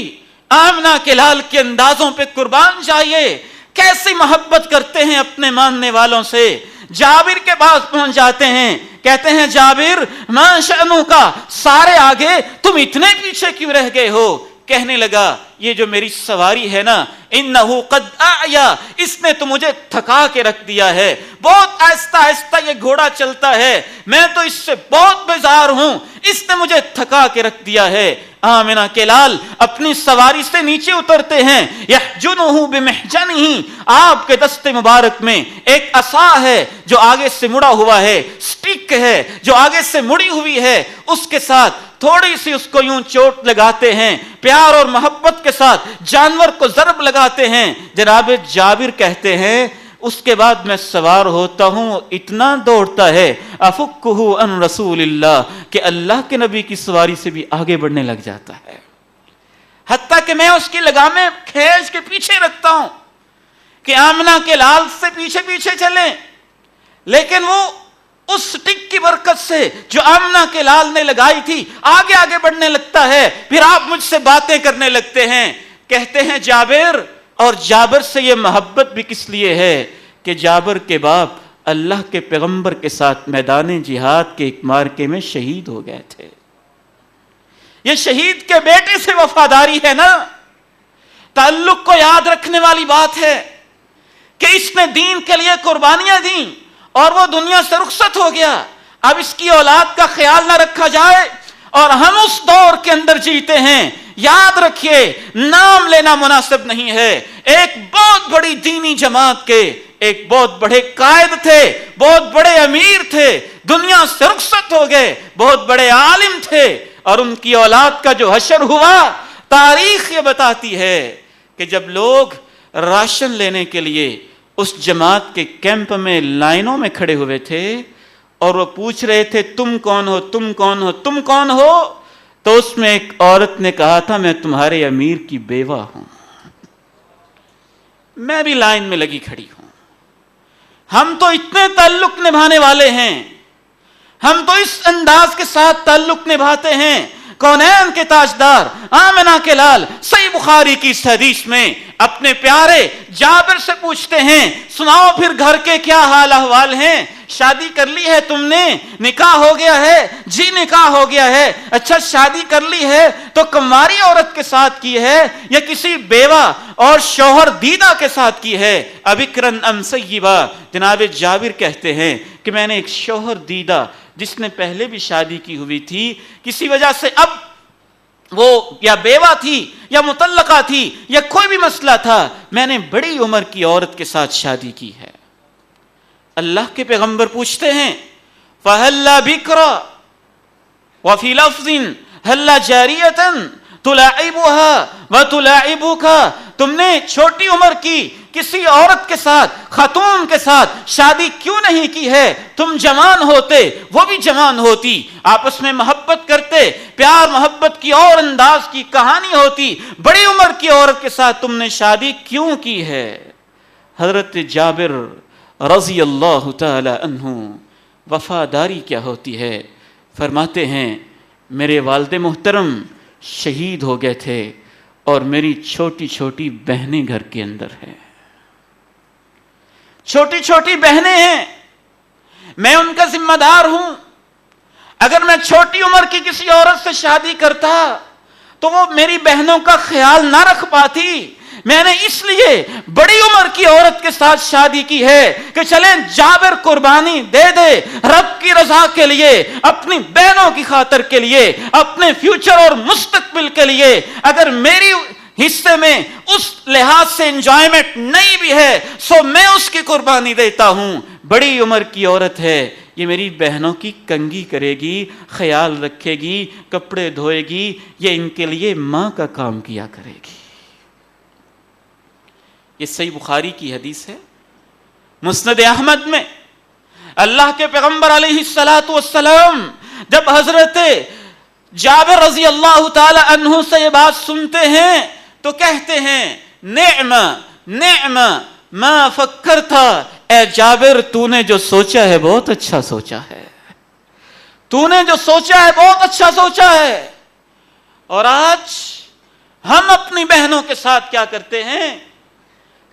آمنہ کے لال کے اندازوں پہ قربان جائیے، کیسی محبت کرتے ہیں اپنے ماننے والوں سے۔ جابر کے پاس پہنچ جاتے ہیں، کہتے ہیں جابر ما شأنو کا، سارے آگے تم اتنے پیچھے کیوں رہ گئے ہو؟ کہنے لگا یہ جو میری سواری ہے نا، انہو قد اعیا، اس نے تو مجھے تھکا کے رکھ دیا ہے، بہت آہستہ آہستہ یہ گھوڑا چلتا ہے، میں تو اس سے بہت بیزار ہوں، اس نے مجھے تھکا کے رکھ دیا ہے۔ آمنہ کے لال اپنی سواری سے نیچے اترتے ہیں، یحجنہ بمحجنہ، آپ کے دست مبارک میں ایک عصا ہے جو آگے سے مڑا ہوا ہے، سٹک ہے جو آگے سے مڑی ہوئی ہے، اس کے ساتھ تھوڑی سی اس کو یوں چوٹ لگاتے ہیں، پیار اور محبت کے ساتھ جانور کو ضرب لگاتے ہیں۔ جناب جابر کہتے ہیں اس کے بعد میں سوار ہوتا ہوں، اتنا دوڑتا ہے افکہ ان رسول اللہ، کہ اللہ کے نبی کی سواری سے بھی آگے بڑھنے لگ جاتا ہے، حتیٰ کہ میں اس کی لگامیں کھینچ کے پیچھے رکھتا ہوں کہ آمنہ کے لال سے پیچھے پیچھے چلیں، لیکن وہ اس سٹک کی برکت سے جو آمنہ کے لال نے لگائی تھی آگے آگے بڑھنے لگتا ہے۔ پھر آپ مجھ سے باتیں کرنے لگتے ہیں، کہتے ہیں جابر، اور جابر سے یہ محبت بھی کس لیے ہے کہ جابر کے باپ اللہ کے پیغمبر کے ساتھ میدان جہاد کے ایک معرکے میں شہید ہو گئے تھے۔ یہ شہید کے بیٹے سے وفاداری ہے نا، تعلق کو یاد رکھنے والی بات ہے کہ اس نے دین کے لیے قربانیاں دیں اور وہ دنیا سے رخصت ہو گیا، اب اس کی اولاد کا خیال نہ رکھا جائے، اور ہم اس دور کے اندر جیتے ہیں۔ یاد رکھیے نام لینا مناسب نہیں ہے، ایک بہت بڑی دینی جماعت کے ایک بہت بڑے قائد تھے، بہت بڑے امیر تھے، دنیا سے رخصت ہو گئے، بہت بڑے عالم تھے، اور ان کی اولاد کا جو حشر ہوا، تاریخ یہ بتاتی ہے کہ جب لوگ راشن لینے کے لیے اس جماعت کے کیمپ میں لائنوں میں کھڑے ہوئے تھے اور وہ پوچھ رہے تھے تم کون ہو، تم کون ہو، تم کون ہو، تو اس میں ایک عورت نے کہا تھا میں تمہارے امیر کی بیوہ ہوں، میں بھی لائن میں لگی کھڑی ہوں۔ ہم تو اتنے تعلق نبھانے والے ہیں، ہم تو اس انداز کے ساتھ تعلق نبھاتے ہیں۔ کونین کے تاجدار آمنہ کے لال صحیح بخاری کی اس حدیث میں اپنے پیارے جابر سے پوچھتے ہیں سناؤ پھر گھر کے کیا حال احوال ہیں، شادی کر لی ہے تم نے، نکاح ہو گیا ہے؟ جی نکاح ہو گیا ہے۔ اچھا شادی کر لی ہے تو کنواری عورت کے ساتھ کی ہے یا کسی بیوہ اور شوہر دیدہ کے ساتھ کی ہے؟ ابکرن ام سیبا، جناب جابر کہتے ہیں کہ میں نے ایک شوہر دیدہ جس نے پہلے بھی شادی کی ہوئی تھی، کسی وجہ سے اب وہ یا بیوہ تھی یا مطلقہ تھی یا کوئی بھی مسئلہ تھا، میں نے بڑی عمر کی عورت کے ساتھ شادی کی ہے۔ اللہ کے پیغمبر پوچھتے ہیں فَهَلَّا بِكْرَ وَفِي لَفْظٍ هَلَّا جَارِيَةً تُلَاعِبُهَا وَتُلَاعِبُكَ، تم نے چھوٹی عمر کی کسی عورت کے ساتھ، خاتون کے ساتھ شادی کیوں نہیں کی ہے؟ تم جوان ہوتے، وہ بھی جوان ہوتی، آپس میں محبت کرتے، پیار محبت کی اور انداز کی کہانی ہوتی، بڑی عمر کی عورت کے ساتھ تم نے شادی کیوں کی ہے؟ حضرت جابر رضی اللہ تعالی عنہ وفاداری کیا ہوتی ہے فرماتے ہیں میرے والد محترم شہید ہو گئے تھے اور میری چھوٹی چھوٹی بہنیں گھر کے اندر ہیں، چھوٹی چھوٹی بہنیں ہیں، میں ان کا ذمہ دار ہوں۔ اگر میں چھوٹی عمر کی کسی عورت سے شادی کرتا تو وہ میری بہنوں کا خیال نہ رکھ پاتی، میں نے اس لیے بڑی عمر کی عورت کے ساتھ شادی کی ہے کہ چلیں جابر قربانی دے دے رب کی رضا کے لیے، اپنی بہنوں کی خاطر کے لیے، اپنے فیوچر اور مستقبل کے لیے۔ اگر میری حصے میں اس لحاظ سے انجوائمنٹ نہیں بھی ہے سو میں اس کی قربانی دیتا ہوں۔ بڑی عمر کی عورت ہے، یہ میری بہنوں کی کنگھی کرے گی، خیال رکھے گی، کپڑے دھوئے گی، یہ ان کے لیے ماں کا کام کیا کرے گی۔ یہ صحیح بخاری کی حدیث ہے، مسند احمد میں اللہ کے پیغمبر علیہ السلام جب حضرت جابر رضی اللہ تعالی عنہ سے یہ بات سنتے ہیں تو کہتے ہیں نعم نعم ما فکرتا، اے جابر تو نے جو سوچا ہے بہت اچھا سوچا ہے، تو نے جو سوچا ہے بہت اچھا سوچا ہے۔ اور آج ہم اپنی بہنوں کے ساتھ کیا کرتے ہیں؟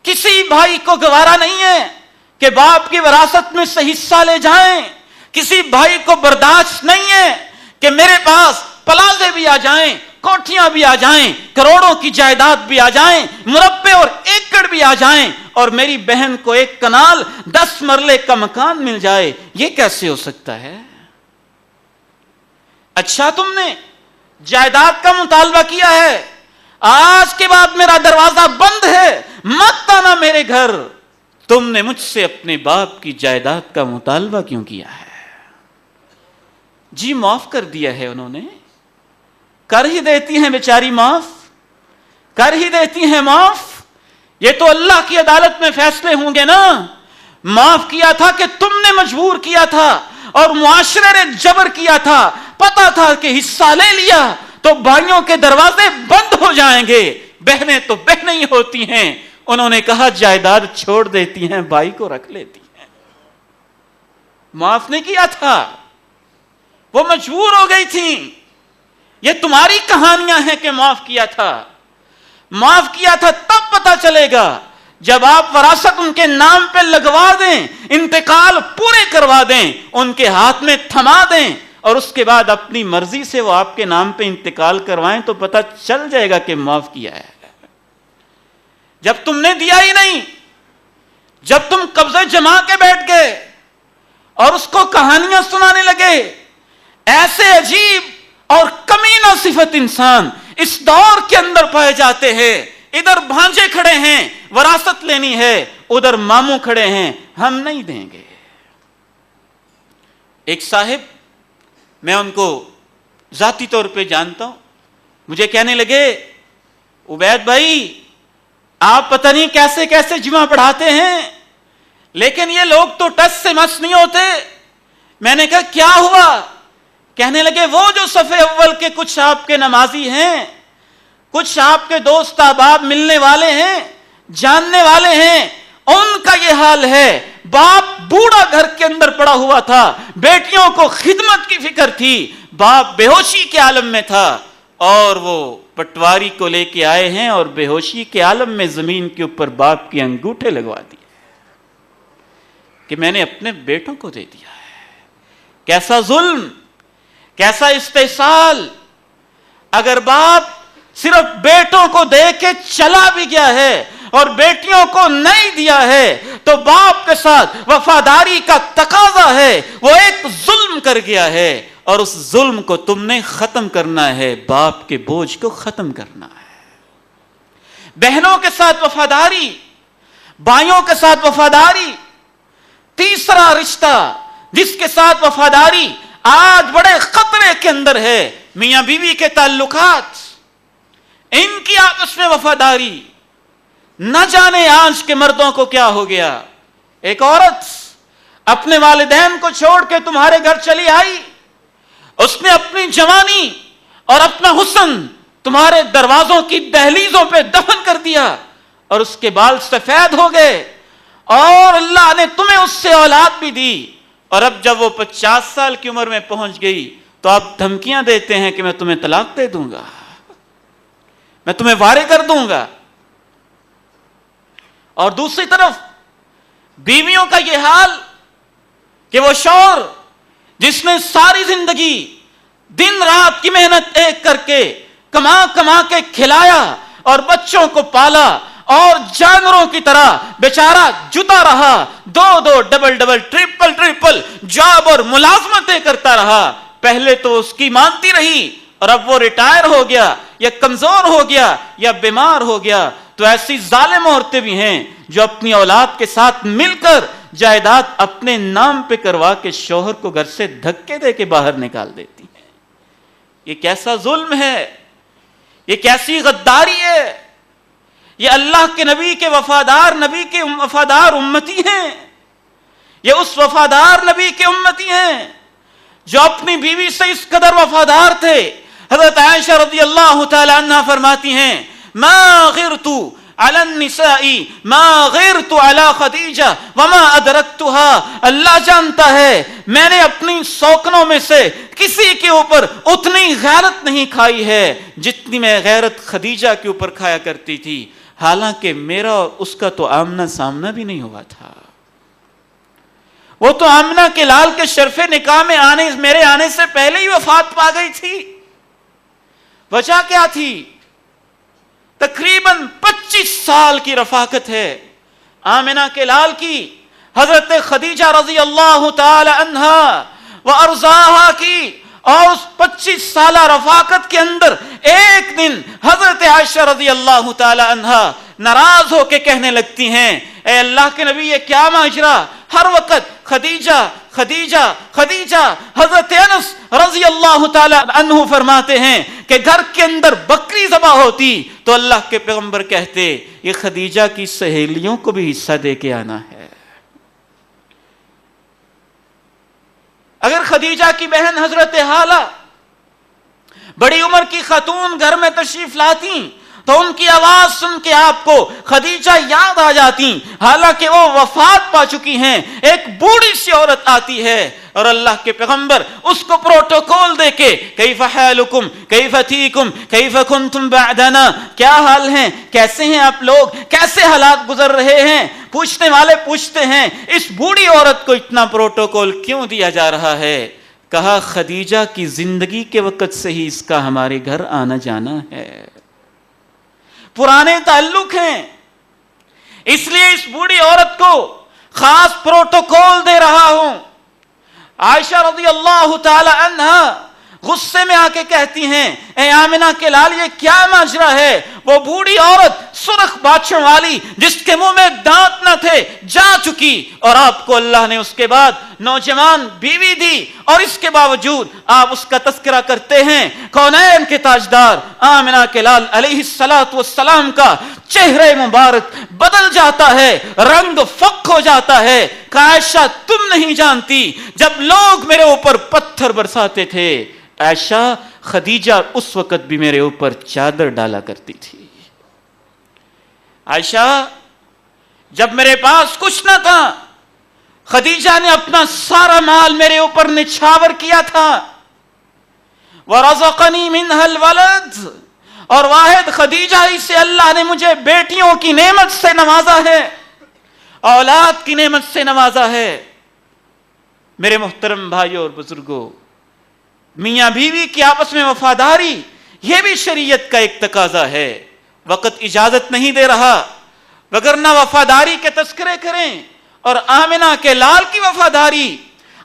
کسی بھائی کو گوارا نہیں ہے کہ باپ کی وراثت میں سے حصہ لے جائیں، کسی بھائی کو برداشت نہیں ہے کہ میرے پاس پلازے بھی آ جائیں، کوٹھیاں بھی آ جائیں، کروڑوں کی جائیداد بھی آ جائیں، مربع اور ایکڑ بھی آ جائیں، اور میری بہن کو 1 کنال 10 مرلے کا مکان مل جائے۔ یہ کیسے ہو سکتا ہے؟ اچھا تم نے جائیداد کا مطالبہ کیا ہے، آج کے بعد میرا دروازہ بند ہے، مت آنا میرے گھر۔ تم نے مجھ سے اپنے باپ کی جائیداد کا مطالبہ کیوں کیا ہے؟ جی معاف کر دیا ہے انہوں نے، کر ہی دیتی ہیں بیچاری معاف، کر ہی دیتی ہیں معاف۔ یہ تو اللہ کی عدالت میں فیصلے ہوں گے نا۔ معاف کیا تھا کہ تم نے مجبور کیا تھا اور معاشرے نے جبر کیا تھا، پتا تھا کہ حصہ لے لیا تو بھائیوں کے دروازے بند ہو جائیں گے۔ بہنیں تو بہنیں ہی ہوتی ہیں، انہوں نے کہا جائیداد چھوڑ دیتی ہیں، بھائی کو رکھ لیتی ہیں۔ معاف نہیں کیا تھا، وہ مجبور ہو گئی تھیں۔ یہ تمہاری کہانیاں ہیں کہ معاف کیا تھا۔ معاف کیا تھا تب پتا چلے گا جب آپ وراثت ان کے نام پہ لگوا دیں، انتقال پورے کروا دیں، ان کے ہاتھ میں تھما دیں، اور اس کے بعد اپنی مرضی سے وہ آپ کے نام پہ انتقال کروائیں تو پتا چل جائے گا کہ معاف کیا ہے۔ جب تم نے دیا ہی نہیں، جب تم قبضے جما کے بیٹھ گئے اور اس کو کہانیاں سنانے لگے، ایسے عجیب اور کمینہ صفت انسان اس دور کے اندر پائے جاتے ہیں۔ ادھر بھانجے کھڑے ہیں وراثت لینی ہے، ادھر ماموں کھڑے ہیں ہم نہیں دیں گے۔ ایک صاحب، میں ان کو ذاتی طور پہ جانتا ہوں، مجھے کہنے لگے عبید بھائی آپ پتہ نہیں کیسے کیسے جمعہ پڑھاتے ہیں، لیکن یہ لوگ تو ٹس سے مس نہیں ہوتے۔ میں نے کہا کیا ہوا؟ کہنے لگے وہ جو صف اول کے کچھ آپ کے نمازی ہیں، کچھ آپ کے دوست احباب ملنے والے ہیں، جاننے والے ہیں، ان کا یہ حال ہے۔ باپ بوڑھا گھر کے اندر پڑا ہوا تھا، بیٹیوں کو خدمت کی فکر تھی، باپ بے ہوشی کے عالم میں تھا، اور وہ پٹواری کو لے کے آئے ہیں اور بے ہوشی کے عالم میں زمین کے اوپر باپ کے انگوٹھے لگوا دیے کہ میں نے اپنے بیٹوں کو دے دیا ہے۔ کیسا ظلم، کیسا استحصال! اگر باپ صرف بیٹوں کو دے کے چلا بھی گیا ہے اور بیٹیوں کو نہیں دیا ہے تو باپ کے ساتھ وفاداری کا تقاضا ہے، وہ ایک ظلم کر گیا ہے اور اس ظلم کو تم نے ختم کرنا ہے، باپ کے بوجھ کو ختم کرنا ہے۔ بہنوں کے ساتھ وفاداری، بھائیوں کے ساتھ وفاداری۔ تیسرا رشتہ جس کے ساتھ وفاداری آج بڑے خطرے کے اندر ہے، میاں بیوی کے تعلقات، ان کی آپس میں وفاداری۔ نہ جانے آج کے مردوں کو کیا ہو گیا۔ ایک عورت اپنے والدین کو چھوڑ کے تمہارے گھر چلی آئی، اس نے اپنی جوانی اور اپنا حسن تمہارے دروازوں کی دہلیزوں پہ دفن کر دیا، اور اس کے بال سفید ہو گئے، اور اللہ نے تمہیں اس سے اولاد بھی دی، اور اب جب وہ 50 سال کی عمر میں پہنچ گئی تو آپ دھمکیاں دیتے ہیں کہ میں تمہیں طلاق دے دوں گا، میں تمہیں وارے کر دوں گا۔ اور دوسری طرف بیویوں کا یہ حال کہ وہ شوہر جس نے ساری زندگی دن رات کی محنت ایک کر کے کما کما کے کھلایا اور بچوں کو پالا، اور جانوروں کی طرح بیچارہ جدا رہا، دو ڈبل ٹرپل جاب اور ملازمتیں کرتا رہا، پہلے تو اس کی مانتی رہی اور اب وہ ریٹائر ہو گیا یا کمزور ہو گیا یا بیمار ہو گیا، تو ایسی ظالم عورتیں بھی ہیں جو اپنی اولاد کے ساتھ مل کر جائیداد اپنے نام پہ کروا کے شوہر کو گھر سے دھکے دے کے باہر نکال دیتی ہیں. یہ کیسا ظلم ہے، یہ کیسی غداری ہے. یہ اللہ کے نبی کے وفادار امتی ہیں. یہ اس وفادار نبی کے امتی ہیں جو اپنی بیوی سے اس قدر وفادار تھے. حضرت عائشہ رضی اللہ تعالی عنہ فرماتی ہیں ما غرت علی النساء ما غرت علی خدیجہ وما ادرکتها. اللہ جانتا ہے میں نے اپنی سوکنوں میں سے کسی کے اوپر اتنی غیرت نہیں کھائی ہے جتنی میں غیرت خدیجہ کے اوپر کھایا کرتی تھی، حالانکہ میرا اور اس کا تو آمنا سامنا بھی نہیں ہوا تھا. وہ تو آمنہ کے لال کے شرف نکاح میں میرے آنے سے پہلے ہی وفات پا گئی تھی. وجہ کیا تھی؟ تقریباً 25 سال کی رفاقت ہے آمنہ کے لال کی حضرت خدیجہ رضی اللہ تعالی عنہا و ارضاہا کی. اور اس 25 سالہ رفاقت کے اندر ایک دن حضرت عائشہ رضی اللہ تعالی عنہا ناراض ہو کے کہنے لگتی ہیں اے اللہ کے نبی یہ کیا ماجرا، ہر وقت خدیجہ خدیجہ خدیجہ. حضرت انس رضی اللہ تعالی عنہ فرماتے ہیں کہ گھر کے اندر بکری ذبح ہوتی تو اللہ کے پیغمبر کہتے یہ خدیجہ کی سہیلیوں کو بھی حصہ دے کے آنا ہے. اگر خدیجہ کی بہن حضرت حالہ بڑی عمر کی خاتون گھر میں تشریف لاتی تو ان کی آواز سن کے آپ کو خدیجہ یاد آ جاتی، حالانکہ وہ وفات پا چکی ہیں. ایک بوڑھی سی عورت آتی ہے اور اللہ کے پیغمبر اس کو پروٹوکول دے کے کیف حالکم کیف تیکم کیف کنتم بعدنا، کیا حال ہیں، کیسے ہیں آپ لوگ، کیسے حالات گزر رہے ہیں. پوچھنے والے پوچھتے ہیں اس بوڑھی عورت کو اتنا پروٹوکول کیوں دیا جا رہا ہے؟ کہا خدیجہ کی زندگی کے وقت سے ہی اس کا ہمارے گھر آنا جانا ہے، پرانے تعلق ہیں، اس لیے اس بوڑھی عورت کو خاص پروٹوکول دے رہا ہوں. عائشہ رضی اللہ تعالی عنہا غصے میں آ کے کہتی ہیں اے آمنہ کے لال یہ کیا ماجرا ہے؟ وہ بوڑھی عورت سرخ بانچوں والی جس کے منہ میں دانت نہ تھے جا چکی، اور آپ کو اللہ نے اس کے بعد نوجوان بیوی دی، اور اس کے باوجود آپ اس کا تذکرہ کرتے ہیں. کونین کے تاجدار آمنہ کے لال علیہ السلام کا چہرے مبارک بدل جاتا ہے، رنگ فک ہو جاتا ہے. عائشہ تم نہیں جانتی جب لوگ میرے اوپر پتھر برساتے تھے عائشہ خدیجہ اس وقت بھی میرے اوپر چادر ڈالا کرتی تھی. عائشہ جب میرے پاس کچھ نہ تھا خدیجہ نے اپنا سارا مال میرے اوپر نچھاور کیا تھا. وَرَزَقَنِي مِنْهَا الْوَلَدِ، اور واحد خدیجہ ہی سے اللہ نے مجھے بیٹیوں کی نعمت سے نوازا ہے، اولاد کی نعمت سے نوازا ہے. میرے محترم بھائیوں اور بزرگوں، میاں بیوی کی آپس میں وفاداری یہ بھی شریعت کا ایک تقاضا ہے. وقت اجازت نہیں دے رہا وگرنہ وفاداری کے تذکرے کریں. اور آمنہ کے لال کی وفاداری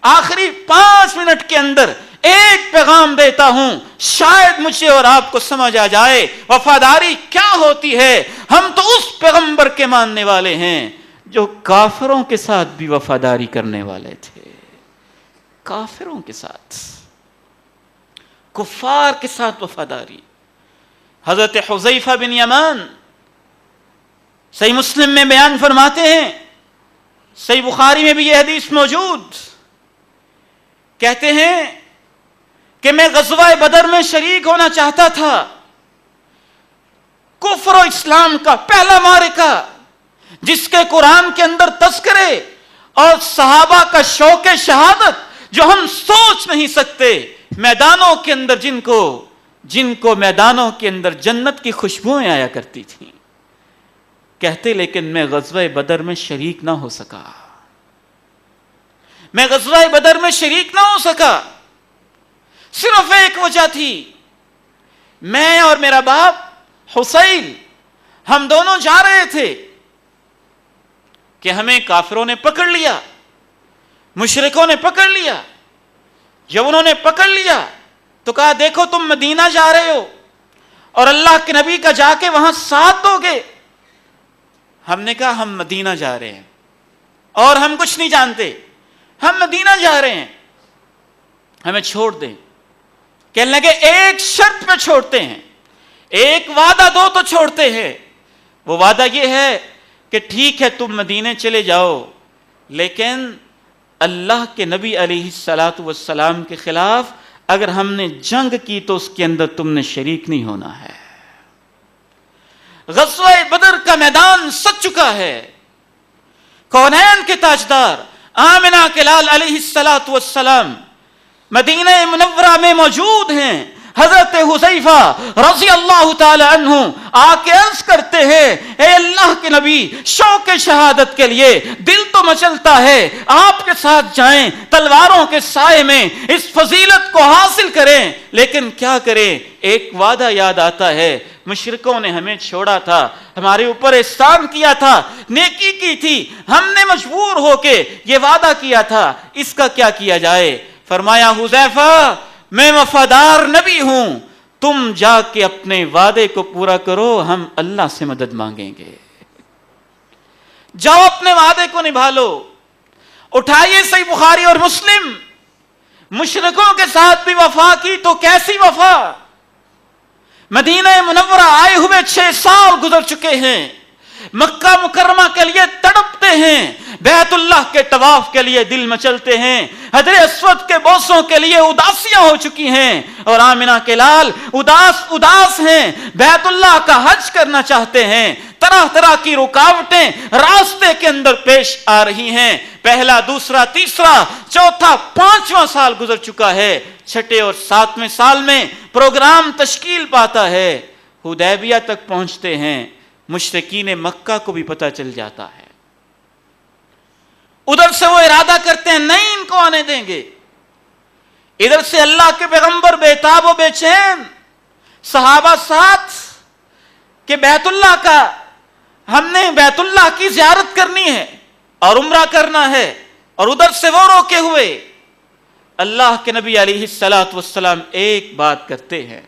آخری 5 منٹ کے اندر ایک پیغام دیتا ہوں، شاید مجھے اور آپ کو سمجھ آ جائے وفاداری کیا ہوتی ہے. ہم تو اس پیغمبر کے ماننے والے ہیں جو کافروں کے ساتھ بھی وفاداری کرنے والے تھے. کافروں کے ساتھ، کفار کے ساتھ وفاداری. حضرت حذیفہ بن یمان صحیح مسلم میں بیان فرماتے ہیں، صحیح بخاری میں بھی یہ حدیث موجود، کہتے ہیں کہ میں غزوہ بدر میں شریک ہونا چاہتا تھا. کفر و اسلام کا پہلا معرکہ جس کے قرآن کے اندر تذکرے اور صحابہ کا شوق شہادت جو ہم سوچ نہیں سکتے، میدانوں کے اندر جن کو میدانوں کے اندر جنت کی خوشبوئیں آیا کرتی تھیں. کہتے لیکن میں غزوہ بدر میں شریک نہ ہو سکا. میں غزوہ بدر میں شریک نہ ہو سکا، صرف ایک وجہ تھی، میں اور میرا باپ حسین ہم دونوں جا رہے تھے کہ ہمیں کافروں نے پکڑ لیا، مشرکوں نے پکڑ لیا. جب انہوں نے پکڑ لیا تو کہا دیکھو تم مدینہ جا رہے ہو اور اللہ کے نبی کا جا کے وہاں ساتھ دو گے. ہم نے کہا ہم مدینہ جا رہے ہیں. اور ہم کچھ نہیں جانتے, ہم مدینہ جا رہے ہیں, ہمیں چھوڑ دیں. کہنے لگے ایک شرط پہ چھوڑتے ہیں, ایک وعدہ دو تو چھوڑتے ہیں. وہ وعدہ یہ ہے کہ ٹھیک ہے تم مدینے چلے جاؤ, لیکن اللہ کے نبی علیہ الصلوۃ والسلام کے خلاف اگر ہم نے جنگ کی تو اس کے اندر تم نے شریک نہیں ہونا ہے. غزوہ بدر کا میدان سج چکا ہے, کونین کے تاجدار آمنہ کے لال علیہ الصلوۃ والسلام مدینہ منورہ میں موجود ہیں. حضرت حذیفہ رضی اللہ تعالی عنہ آ کے عرض کرتے ہیں, اے اللہ کے نبی, شوق شہادت کے لیے دل تو مچلتا ہے آپ کے ساتھ جائیں, تلواروں کے سائے میں اس فضیلت کو حاصل کریں, لیکن کیا کریں, ایک وعدہ یاد آتا ہے, مشرکوں نے ہمیں چھوڑا تھا, ہمارے اوپر احسان کیا تھا, نیکی کی تھی, ہم نے مجبور ہو کے یہ وعدہ کیا تھا, اس کا کیا کیا جائے. فرمایا حذیفہ میں وفادار نبی ہوں, تم جا کے اپنے وعدے کو پورا کرو, ہم اللہ سے مدد مانگیں گے. جاؤ اپنے وعدے کو نبھا لو. اٹھائیے صحیح بخاری اور مسلم, مشرکوں کے ساتھ بھی وفا کی تو کیسی وفا. مدینہ منورہ آئے ہوئے 6 سال گزر چکے ہیں, مکہ مکرمہ کے لیے تڑپتے ہیں, بیت اللہ کے طواف کے لیے دل مچلتے ہیں, حجر اسود کے بوسوں کے لیے اداسیاں ہو چکی ہیں, اور آمنہ کے لال اداس ہیں, بیت اللہ کا حج کرنا چاہتے ہیں, طرح طرح کی رکاوٹیں راستے کے اندر پیش آ رہی ہیں. پہلا, دوسرا, تیسرا, چوتھا, 5واں سال گزر چکا ہے, چھٹے اور 7ویں سال میں پروگرام تشکیل پاتا ہے, حدیبیہ تک پہنچتے ہیں, مشرکین مکہ کو بھی پتہ چل جاتا ہے. ادھر سے وہ ارادہ کرتے ہیں نہیں ان کو آنے دیں گے, ادھر سے اللہ کے پیغمبر بے تاب و بے چین, صحابہ ساتھ کہ بیت اللہ کا ہم نے بیت اللہ کی زیارت کرنی ہے اور عمرہ کرنا ہے, اور ادھر سے وہ روکے ہوئے. اللہ کے نبی علیہ الصلوۃ والسلام ایک بات کرتے ہیں,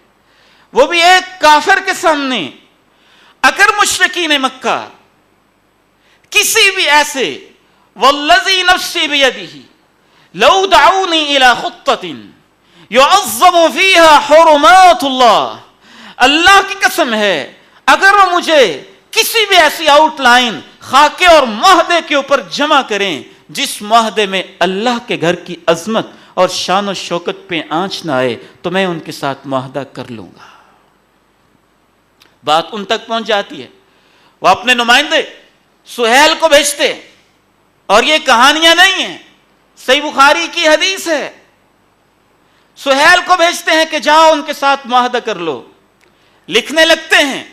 وہ بھی ایک کافر کے سامنے. اگر مشرکین مکہ کسی بھی ایسے, والذی نفسی بیدہ لو دعونی الی خطۃ یعظم فیہا حرمات اللہ, اللہ کی قسم ہے اگر وہ مجھے کسی بھی ایسی آؤٹ لائن خاکے اور معاہدے کے اوپر جمع کریں جس معاہدے میں اللہ کے گھر کی عظمت اور شان و شوکت پہ آنچ نہ آئے, تو میں ان کے ساتھ معاہدہ کر لوں گا. بات ان تک پہنچ جاتی ہے, وہ اپنے نمائندے سہیل کو بھیجتے, اور یہ کہانیاں نہیں ہیں, صحیح بخاری کی حدیث ہے. سہیل کو بھیجتے ہیں کہ جاؤ ان کے ساتھ معاہدہ کر لو. لکھنے لگتے ہیں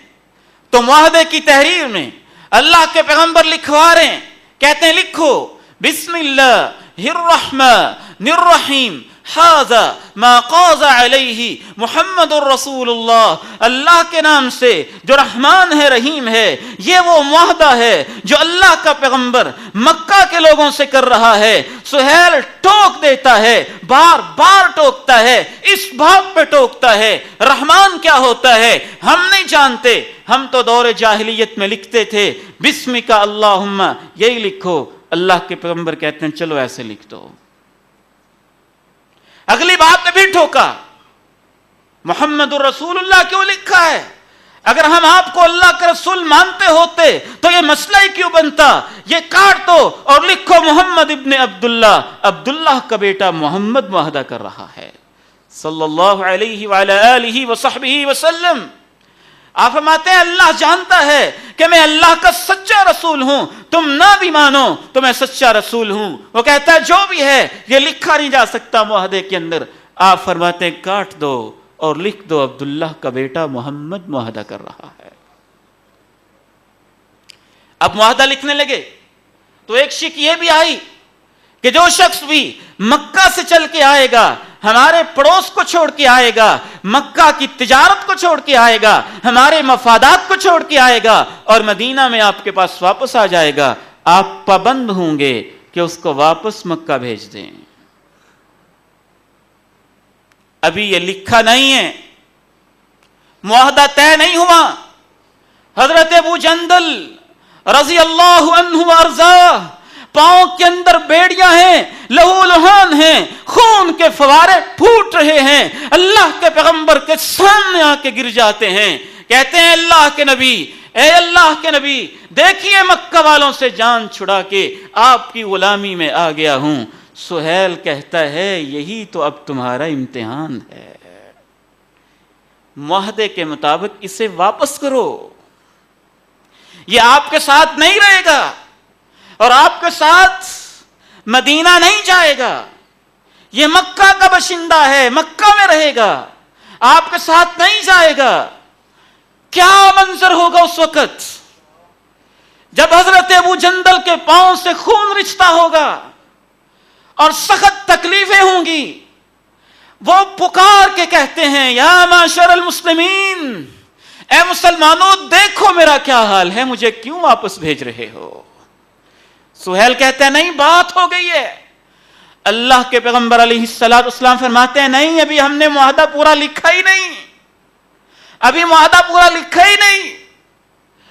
تو معاہدے کی تحریر میں اللہ کے پیغمبر لکھوا رہے ہیں, کہتے ہیں لکھو بسم اللہ الرحمن الرحیم ھذا ما قاض علیہ محمد الرسول اللہ, اللہ کے نام سے جو رحمان ہے رحیم ہے, یہ وہ معاہدہ ہے جو اللہ کا پیغمبر مکہ کے لوگوں سے کر رہا ہے. سہیل ٹوک دیتا ہے, بار بار ٹوکتا ہے, اس بات پہ ٹوکتا ہے, رحمان کیا ہوتا ہے ہم نہیں جانتے, ہم تو دور جاہلیت میں لکھتے تھے بسمک اللہم, یہی لکھو. اللہ کے پیغمبر کہتے ہیں چلو ایسے لکھ دو. اگلی بات نے بھی ٹھوکا, محمد الرسول اللہ کیوں لکھا ہے؟ اگر ہم آپ کو اللہ کا رسول مانتے ہوتے تو یہ مسئلہ ہی کیوں بنتا, یہ کاٹ دو اور لکھو محمد ابن عبداللہ, عبداللہ کا بیٹا محمد معاہدہ کر رہا ہے صلی اللہ علیہ وعلی آلہ وصحبہ وسلم. آپ فرماتے ہیں اللہ جانتا ہے کہ میں اللہ کا سچا رسول ہوں, تم نہ بھی مانو تو میں سچا رسول ہوں. وہ کہتا ہے جو بھی ہے یہ لکھا نہیں جا سکتا معاہدے کے اندر. آپ فرماتے ہیں کاٹ دو اور لکھ دو عبداللہ کا بیٹا محمد معاہدہ کر رہا ہے. اب معاہدہ لکھنے لگے تو ایک شک یہ بھی آئی کہ جو شخص بھی مکہ سے چل کے آئے گا, ہمارے پڑوس کو چھوڑ کے آئے گا, مکہ کی تجارت کو چھوڑ کے آئے گا, ہمارے مفادات کو چھوڑ کے آئے گا اور مدینہ میں آپ کے پاس واپس آ جائے گا, آپ پابند ہوں گے کہ اس کو واپس مکہ بھیج دیں. ابھی یہ لکھا نہیں ہے, معاہدہ طے نہیں ہوا. حضرت ابو جندل رضی اللہ عنہ وارضاہ پاؤں کے اندر بیڑیاں ہیں، لہو لہان ہیں، خون کے فوارے پھوٹ رہے ہیں، اللہ کے پیغمبر کے سامنے آ کے گر جاتے ہیں، کہتے ہیں اللہ کے نبی، اے اللہ کے نبی دیکھیے مکہ والوں سے جان چھڑا کے آپ کی غلامی میں آ گیا ہوں۔ سہیل کہتا ہے یہی تو اب تمہارا امتحان ہے، معاہدے کے مطابق اسے واپس کرو، یہ آپ کے ساتھ نہیں رہے گا اور آپ کے ساتھ مدینہ نہیں جائے گا، یہ مکہ کا باشندہ ہے، مکہ میں رہے گا، آپ کے ساتھ نہیں جائے گا۔ کیا منظر ہوگا اس وقت جب حضرت ابو جندل کے پاؤں سے خون رچتا ہوگا اور سخت تکلیفیں ہوں گی۔ وہ پکار کے کہتے ہیں یا معاشر المسلمین، اے مسلمانوں دیکھو میرا کیا حال ہے، مجھے کیوں واپس بھیج رہے ہو؟ سہیل کہتے ہیں نہیں بات ہو گئی ہے۔ اللہ کے پیغمبر علیہ السلام فرماتے ہیں نہیں، ابھی ہم نے معاہدہ پورا لکھا ہی نہیں، ابھی معاہدہ پورا لکھا ہی نہیں،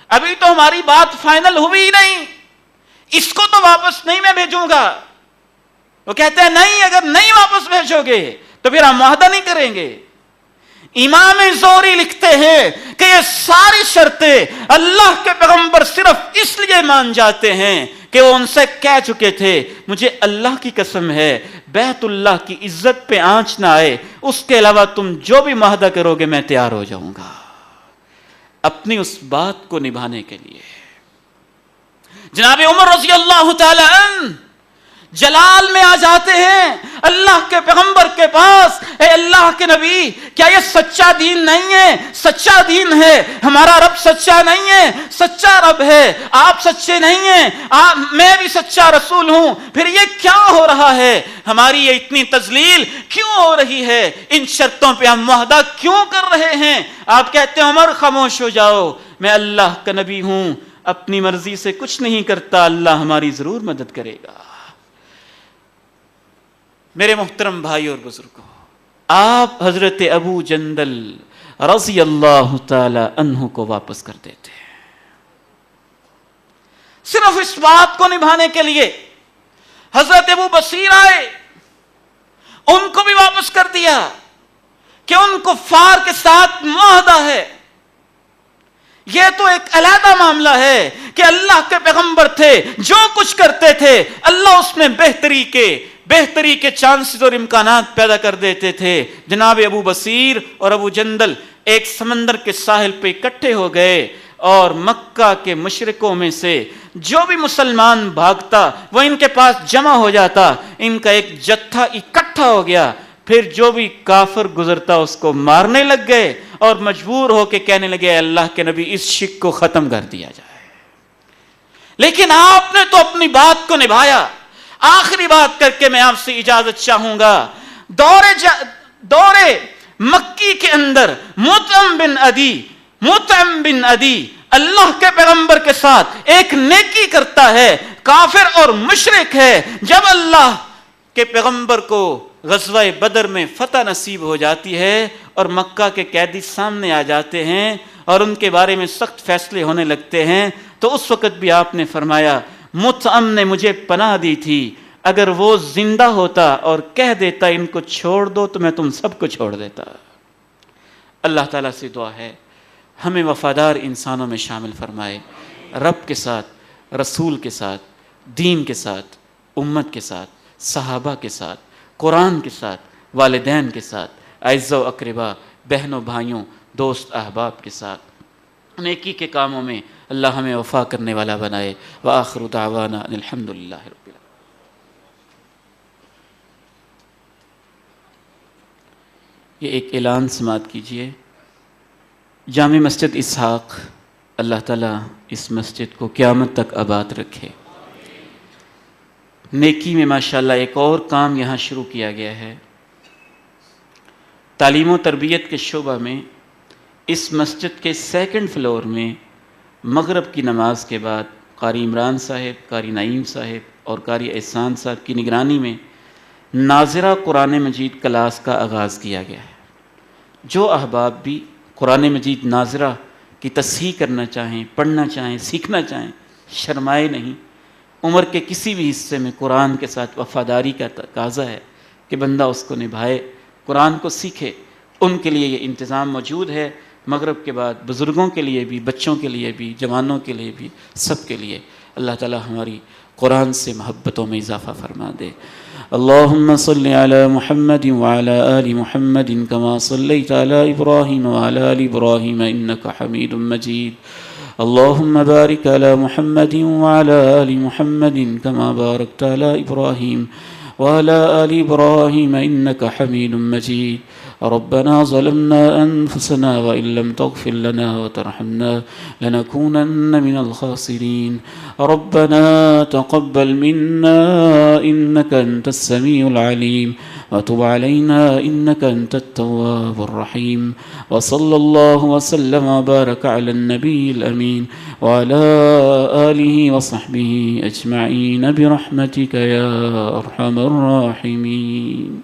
ابھی تو ہماری بات فائنل ہوئی ہی نہیں، اس کو تو واپس نہیں میں بھیجوں گا۔ وہ کہتے ہیں نہیں، اگر نہیں واپس بھیجو گے تو پھر ہم معاہدہ نہیں کریں گے۔ امام زہری لکھتے ہیں کہ یہ ساری شرطیں اللہ کے پیغمبر صرف اس لیے مان جاتے ہیں کہ وہ ان سے کہہ چکے تھے مجھے اللہ کی قسم ہے بیت اللہ کی عزت پہ آنچ نہ آئے، اس کے علاوہ تم جو بھی معاہدہ کرو گے میں تیار ہو جاؤں گا، اپنی اس بات کو نبھانے کے لیے۔ جناب عمر رضی اللہ تعالی عنہ جلال میں آ جاتے ہیں اللہ کے پیغمبر کے پاس، اے اللہ کے نبی کیا یہ سچا دین نہیں ہے؟ سچا دین ہے، ہمارا رب سچا نہیں ہے، سچا رب ہے، آپ سچے نہیں ہیں، میں بھی سچا رسول ہوں، پھر یہ کیا ہو رہا ہے؟ ہماری یہ اتنی تذلیل کیوں ہو رہی ہے؟ ان شرطوں پہ ہم معاہدہ کیوں کر رہے ہیں؟ آپ کہتے ہیں عمر خاموش ہو جاؤ، میں اللہ کا نبی ہوں، اپنی مرضی سے کچھ نہیں کرتا، اللہ ہماری ضرور مدد کرے گا۔ میرے محترم بھائی اور بزرگوں، آپ حضرت ابو جندل رضی اللہ تعالی عنہ کو واپس کر دیتے ہیں، صرف اس بات کو نبھانے کے لیے۔ حضرت ابو بصیر آئے، ان کو بھی واپس کر دیا کہ ان کفار کے ساتھ معاہدہ ہے۔ یہ تو ایک علیحدہ معاملہ ہے کہ اللہ کے پیغمبر تھے، جو کچھ کرتے تھے اللہ اس میں بہتری کے چانسز اور امکانات پیدا کر دیتے تھے۔ جناب ابو بصیر اور ابو جندل ایک سمندر کے ساحل پہ اکٹھے ہو گئے اور مکہ کے مشرکوں میں سے جو بھی مسلمان بھاگتا وہ ان کے پاس جمع ہو جاتا، ان کا ایک جتھا اکٹھا ہو گیا، پھر جو بھی کافر گزرتا اس کو مارنے لگ گئے اور مجبور ہو کے کہنے لگے اللہ کے نبی اس شک کو ختم کر دیا جائے۔ لیکن آپ نے تو اپنی بات کو نبھایا۔ آخری بات کر کے میں آپ سے اجازت چاہوں گا، دورے مکی کے اندر مطعم بن عدی اللہ کے پیغمبر کے ساتھ ایک نیکی کرتا ہے، کافر اور مشرک ہے۔ جب اللہ کے پیغمبر کو غزوہ بدر میں فتح نصیب ہو جاتی ہے اور مکہ کے قیدی سامنے آ جاتے ہیں اور ان کے بارے میں سخت فیصلے ہونے لگتے ہیں، تو اس وقت بھی آپ نے فرمایا مطعم نے مجھے پناہ دی تھی، اگر وہ زندہ ہوتا اور کہہ دیتا ان کو چھوڑ دو تو میں تم سب کو چھوڑ دیتا۔ اللہ تعالیٰ سے دعا ہے ہمیں وفادار انسانوں میں شامل فرمائے، رب کے ساتھ، رسول کے ساتھ، دین کے ساتھ، امت کے ساتھ، صحابہ کے ساتھ، قرآن کے ساتھ، والدین کے ساتھ، اعزاء و اقربا، بہنوں بھائیوں، دوست احباب کے ساتھ نیکی کے کاموں میں اللہ ہمیں وفا کرنے والا بنائے۔ وآخر دعوانا الحمدللہ رب العالمین۔ یہ ایک اعلان سماعت کیجئے۔ جامع مسجد اسحاق، اللہ تعالیٰ اس مسجد کو قیامت تک آباد رکھے۔ نیکی میں ماشاءاللہ ایک اور کام یہاں شروع کیا گیا ہے۔ تعلیم و تربیت کے شعبہ میں اس مسجد کے سیکنڈ فلور میں مغرب کی نماز کے بعد قاری عمران صاحب، قاری نعیم صاحب اور قاری احسان صاحب کی نگرانی میں ناظرہ قرآن مجید کلاس کا آغاز کیا گیا ہے۔ جو احباب بھی قرآن مجید ناظرہ کی تصحیح کرنا چاہیں، پڑھنا چاہیں، سیکھنا چاہیں، شرمائے نہیں، عمر کے کسی بھی حصے میں قرآن کے ساتھ وفاداری کا تقاضا ہے کہ بندہ اس کو نبھائے، قرآن کو سیکھے، ان کے لیے یہ انتظام موجود ہے۔ مغرب کے بعد بزرگوں کے لیے بھی، بچوں کے لیے بھی، جوانوں کے لیے بھی، سب کے لیے۔ اللہ تعالی ہماری قرآن سے محبتوں میں اضافہ فرما دے۔ اللہم صل علی محمد وعلی آل محمد کما صلیت علی ابراہیم وعلی آل ابراہیم انک حمید مجید۔ اللہم بارک علی محمد وعلی آل محمد کما بارکت علی ابراہیم وعلى آل إبراهيم إنك حميد مجيد۔ ربنا ظلمنا أنفسنا وإن لم تغفر لنا وترحمنا لنكونن من الخاسرين۔ ربنا تقبل منا إنك أنت السميع العليم وتب علينا إنك أنت التواب الرحيم۔ وصلى الله وسلم وبارك على النبي الأمين وعلى آله وصحبه أجمعين برحمتك يا أرحم الراحمين۔